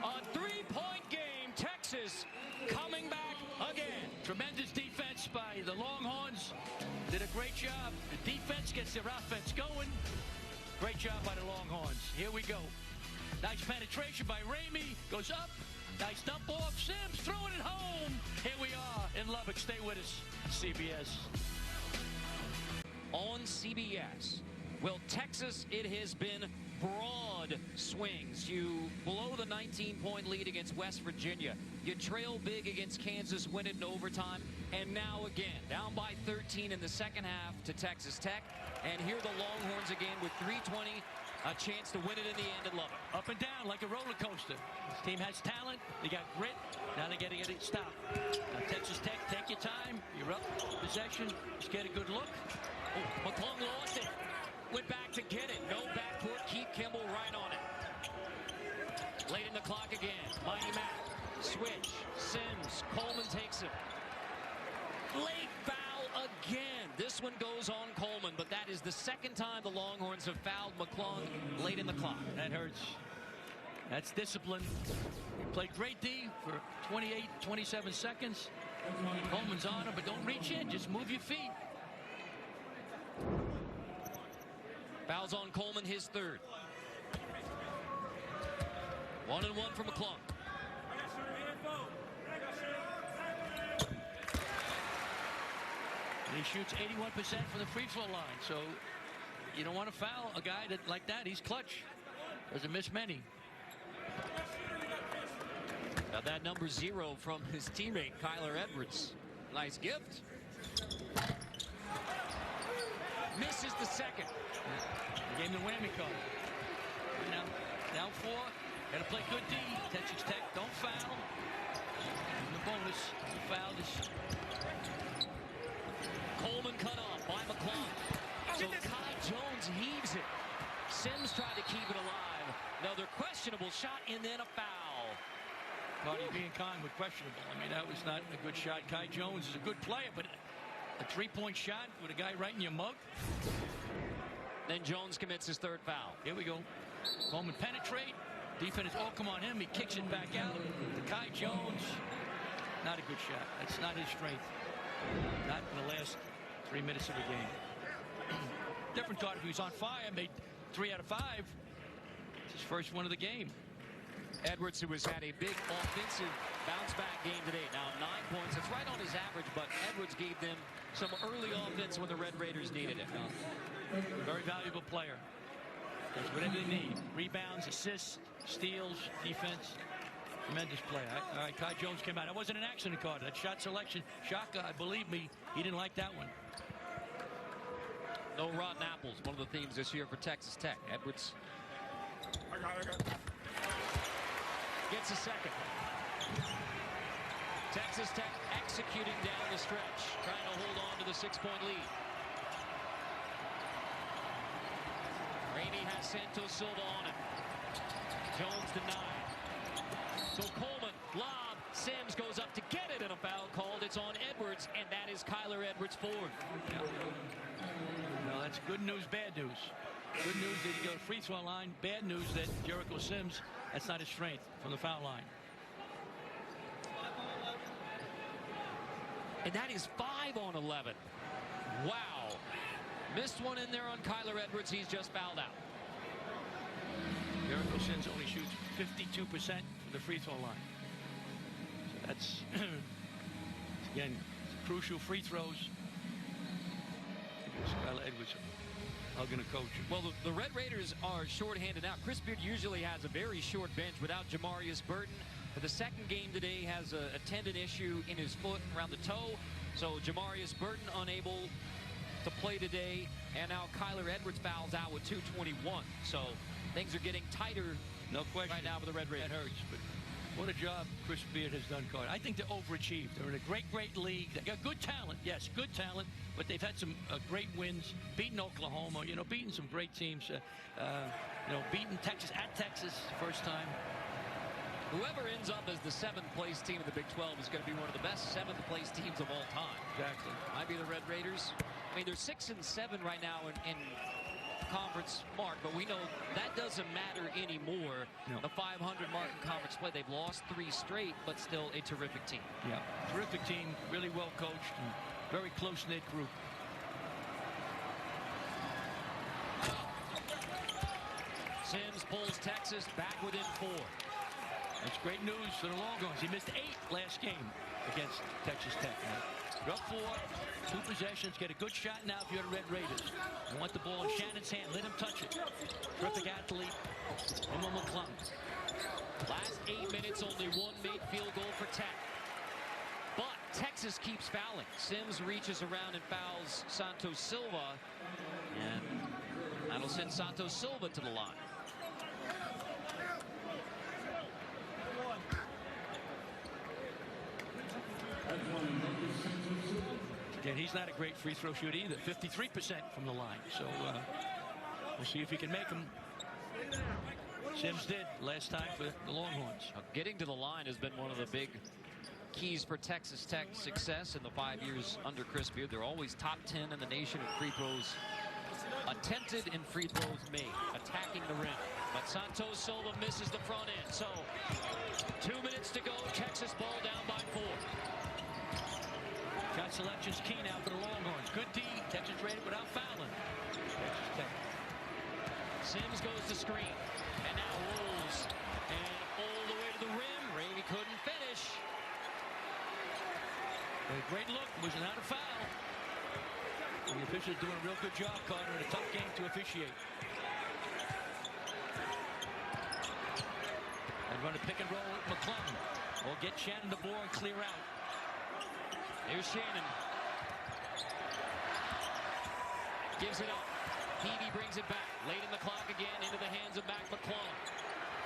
A three-point game. Texas coming back again. Tremendous defense by the Longhorns. Did a great job. The defense gets their offense going. Great job by the Longhorns. Here we go. Nice penetration by Ramey. Goes up. Nice dump off. Sims throwing it home. Here we are in Lubbock. Stay with us. CBS. On CBS. Well, Texas, it has been broad swings. You blow the 19-point lead against West Virginia. You trail big against Kansas, win it in overtime. And now again, down by 13 in the second half to Texas Tech. And here the Longhorns again with 3:20, a chance to win it in the end at Lubbock. Up and down like a roller coaster. This team has talent. They got grit. Now they got to get it stopped. Now Texas Tech, take your time. You're up. Possession. Just get a good look. Oh, McClung lost it. Went back to get it. No backcourt. Keith Kimball right on it. Late in the clock again. Mighty Mac. Switch. Sims. Coleman takes it. Late foul again. This one goes on Coleman, but that is the second time the Longhorns have fouled McClung late in the clock. That hurts. That's discipline. He played great D for 28, 27 seconds. Coleman's on him, but don't reach in. Just move your feet. Fouls on Coleman, his third. 1-1 for McClung. And he shoots 81% from the free throw line. So you don't want to foul a guy like that. He's clutch. Doesn't miss many. Got that number 0 from his teammate, Kyler Edwards. Nice gift. Misses the second. He gave him the whammy card. Now 4. Got to play good D. Texas Tech, don't foul. And the bonus, the foul is. Coleman cut off by McClung. So Kai Jones heaves it. Sims tried to keep it alive. Another questionable shot and then a foul. Cardi being kind with questionable. I mean, that was not a good shot. Kai Jones is a good player, but a three-point shot with a guy right in your mug. Then Jones commits his third foul. Here we go. Coleman penetrate. Defense all come on him. He kicks it back out to Kai Jones. Not a good shot. That's not his strength. Not in the last 3 minutes of the game. Different Carter. If he was on fire, made 3 out of 5. It's his first one of the game. Edwards, who has had a big offensive bounce-back game today. Now 9 points. That's right on his average, but Edwards gave them some early offense when the Red Raiders needed it. Very valuable player. Does whatever they need. Rebounds, assists, steals, defense. Tremendous play. All right, Kai Jones came out. That wasn't an accident, Carter. That shot selection. Shaka, I believe me, he didn't like that one. No rotten apples, one of the themes this year for Texas Tech. Edwards gets a second. Texas Tech executing down the stretch, trying to hold on to the 6-point lead. Rainey has Santos Silva on it. Jones denied. So Coleman, lob, Sims goes up to get it, and a foul called. It's on Edwards, and that is Kyler Edwards forward. Yeah. Well, that's good news, bad news. Good news that he goes free throw line. Bad news that Jericho Sims, that's not his strength from the foul line. And that is 5 on 11. Wow. Missed one in there on Kyler Edwards. He's just fouled out. Jericho Sims only shoots 52% from the free throw line. So that's, again, crucial free throws. Kyler Edwards hugging a coach. Well, the Red Raiders are shorthanded out. Chris Beard usually has a very short bench without Jamarius Burton. But the second game today has a tendon issue in his foot around the toe. So Jamarius Burton unable to play today. And now Kyler Edwards fouls out with 2:21. So things are getting tighter, no question, right now for the Red Raiders. That hurts, but what a job Chris Beard has done, Carter. I think they're overachieved. They're in a great league. They got good talent, yes, good talent, but they've had some great wins, beating Oklahoma, beating some great teams, beating Texas at Texas first time. Whoever ends up as the 7th place team in the Big 12 is going to be one of the best 7th place teams of all time. Exactly. Might be the Red Raiders. I mean, they're 6-7 right now in conference mark, but we know that doesn't matter anymore. No. The 500 mark in conference play. They've lost 3 straight, but still a terrific team. Yeah, terrific team, really well coached, and very close-knit group. Sims pulls Texas back within 4. That's great news for the Longhorns. He missed 8 last game against Texas Tech. You're up 4, 2 possessions, get a good shot now if you're the Red Raiders. You want the ball in Shannon's hand, let him touch it. Terrific athlete, Emma McClung. Last 8 minutes, only 1 made field goal for Tech. But Texas keeps fouling. Sims reaches around and fouls Santos Silva. And that'll send Santos Silva to the line. Again, he's not a great free throw shooter either. 53% from the line. So we'll see if he can make them. Sims did last time for the Longhorns. Getting to the line has been one of the big keys for Texas Tech's success in the 5 years under Chris Beard. They're always top 10 in the nation in free throws attempted and free throws made, attacking the rim. But Santos Silva misses the front end. So 2 minutes to go. Texas ball down by 4. Shot selection's key now for the Longhorns. Good D. Texas rated without fouling. Texas Tech. Sims goes to screen. And now rolls. And all the way to the rim. Rainey couldn't finish. A great look. Was not a foul. The officials doing a real good job, Carter, in a tough game to officiate. And run a pick and roll with McClung. Or get Shannon the ball and clear out. Here's Shannon. Gives it up. Peavy brings it back. Late in the clock again, into the hands of Mac McClung.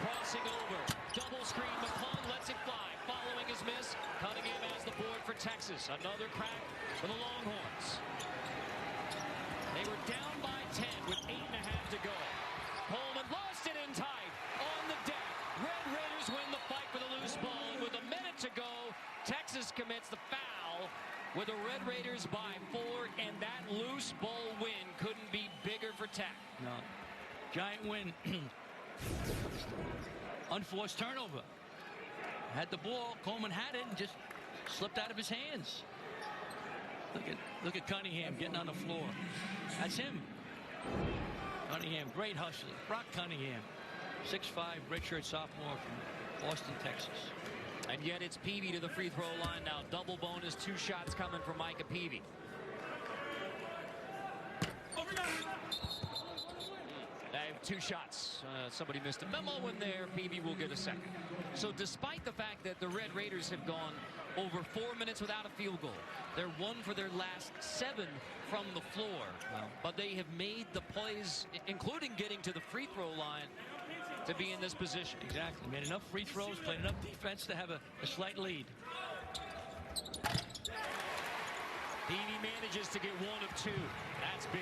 Crossing over. Double screen. McClung lets it fly. Following his miss, Cunningham has the board for Texas. Another crack for the Longhorns. They were down by 10 with 8.5 to go. Coleman lost it in tight. On the deck. Red Raiders win the fight for the loose ball. And with a minute to go, Texas commits the foul with the Red Raiders by 4, and that loose ball win couldn't be bigger for Tech. No. Giant win. Unforced turnover. Had the ball. Coleman had it and just slipped out of his hands. Look at Cunningham getting on the floor. That's him. Cunningham, great hustler. Brock Cunningham, 6'5", redshirt sophomore from Austin, Texas. And yet it's Peavy to the free throw line now. Double bonus, 2 shots coming from Micah Peavy. They have 2 shots. Somebody missed a memo in there. Peavy will get a second. So despite the fact that the Red Raiders have gone over 4 minutes without a field goal, they're 1 for their last 7 from the floor. But they have made the plays, including getting to the free throw line, to be in this position. Exactly. Made enough free throws, played enough defense to have a slight lead. Peavy manages to get 1 of 2. That's big.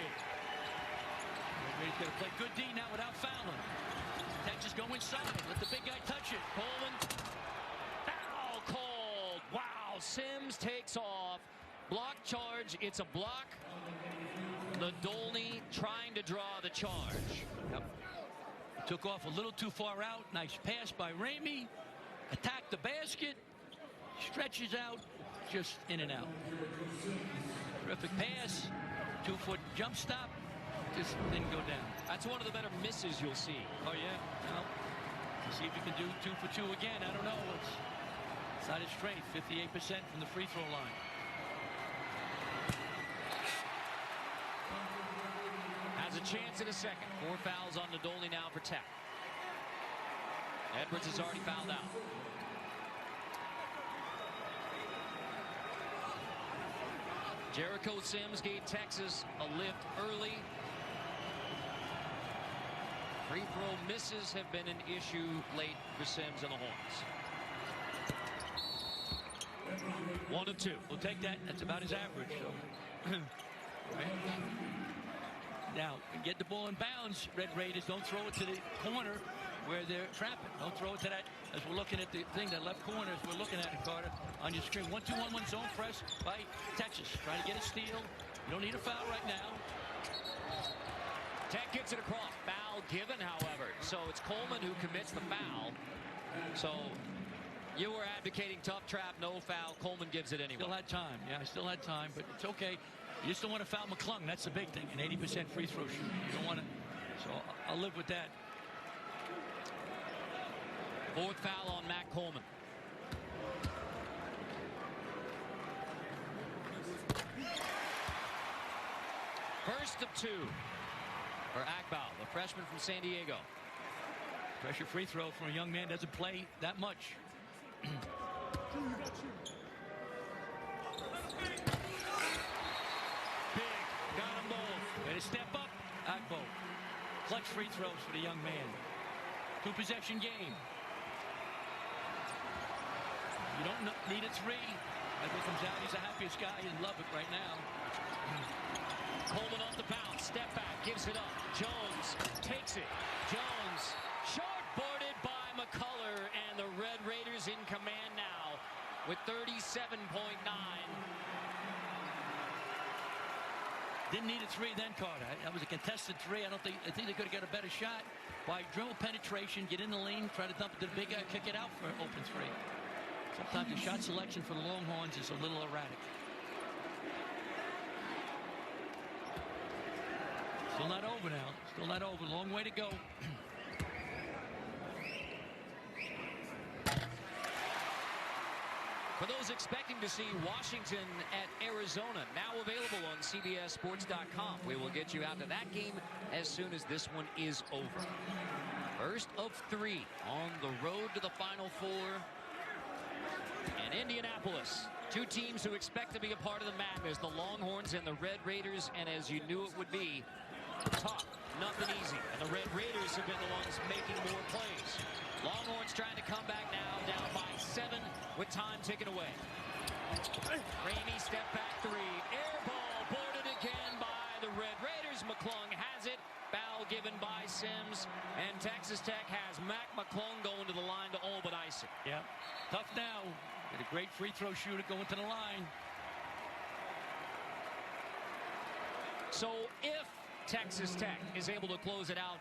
He's going to play good D now without fouling. Texas go inside. Let the big guy touch it. Coleman. Foul called. Wow. Sims takes off. Block charge. It's a block. Nadolny trying to draw the charge. Yep. Took off a little too far out. Nice pass by Ramey. Attacked the basket. Stretches out. Just in and out. Terrific pass. 2-foot jump stop. Just didn't go down. That's one of the better misses you'll see. Oh, yeah. Well, see if you can do 2 for 2 again. I don't know. It's not his strength. 58% from the free throw line. Has a chance in a second. 4 fouls on Nadolny now for Tech. Edwards has already fouled out. Jericho Sims gave Texas a lift early. Free throw misses have been an issue late for Sims and the Horns. 1 of 2. We'll take that. That's about his average. So. Right. Now, get the ball in bounds, Red Raiders. Don't throw it to the corner where they're trapping. Don't throw it to that, as we're looking at the thing, that left corner, as we're looking at it, Carter, on your screen. 1-2-1-1 zone press by Texas. Trying to get a steal. You don't need a foul right now. Tech gets it across. Foul given, however. So it's Coleman who commits the foul. So you were advocating tough trap, no foul. Coleman gives it anyway. Still had time. Yeah, I still had time, but it's okay. You just don't want to foul McClung. That's the big thing. An 80% free throw shooter. You don't want to. So I'll live with that. 4th foul on Matt Coleman. First of 2 for Akbal, the freshman from San Diego. Pressure free throw for a young man doesn't play that much. Big, got them both. Way to step up, Akbo. Clutch free throws for the young man. 2-possession game. You don't need a 3. Edwards comes out. He's the happiest guy in Lubbock right now. Coleman off the bounce. Step back. Gives it up. Jones takes it. Jones short-boarded by McCullough. And the Red Raiders in command now with 37.9. Didn't need a 3 then, Carter. That was a contested 3. I think they could have got a better shot by dribble penetration, get in the lane, try to dump it to the big guy, kick it out for an open 3. Sometimes the shot selection for the Longhorns is a little erratic. Still not over now. Still not over. Long way to go. For those expecting to see Washington at Arizona, now available on CBSSports.com. We will get you out to that game as soon as this one is over. First of 3 on the road to the Final Four in Indianapolis. 2 teams who expect to be a part of the madness, the Longhorns and the Red Raiders, and as you knew it would be, tough, nothing easy. And the Red Raiders have been the ones making more plays. Longhorns trying to come back now, down by 7 with time ticking away. Ramey step back 3. Air ball boarded again by the Red Raiders. McClung has it. Foul given by Sims. And Texas Tech has Mac McClung going to the line to all but ice it. Yeah, tough now. Get a great free throw shooter going to the line. So if Texas Tech is able to close it out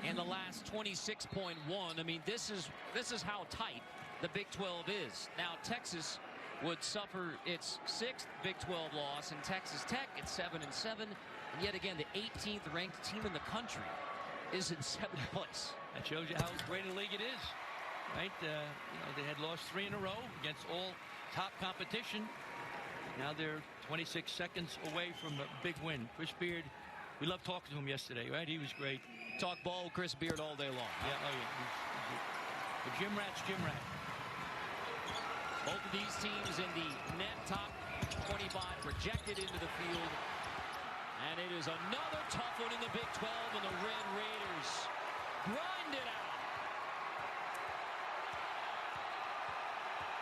in the last 26.1, I mean, this is how tight the Big 12 is. Now Texas would suffer its 6th Big 12 loss, and Texas Tech at 7-7. And yet again, the 18th ranked team in the country is in 7th place. That shows you how great a league it is, right? You know, they had lost 3 in a row against all top competition. Now they're 26 seconds away from a big win. Chris Beard, we loved talking to him yesterday, right? He was great. Talk ball with Chris Beard all day long. Yeah, oh yeah. The gym rat's gym rat. Both of these teams in the net top 25 projected into the field. And it is another tough one in the Big 12, and the Red Raiders grind it out.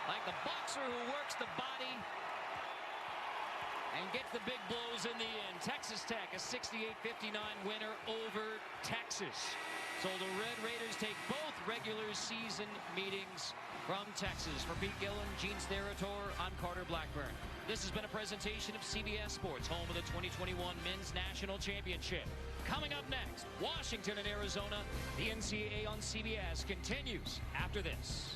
Like the boxer who works the body and gets the big blows in the end. Texas Tech, a 68-59 winner over Texas. So the Red Raiders take both regular season meetings from Texas. For Pete Gillen, Gene Steratore, I'm Carter Blackburn. This has been a presentation of CBS Sports, home of the 2021 Men's National Championship. Coming up next, Washington and Arizona. The NCAA on CBS continues after this.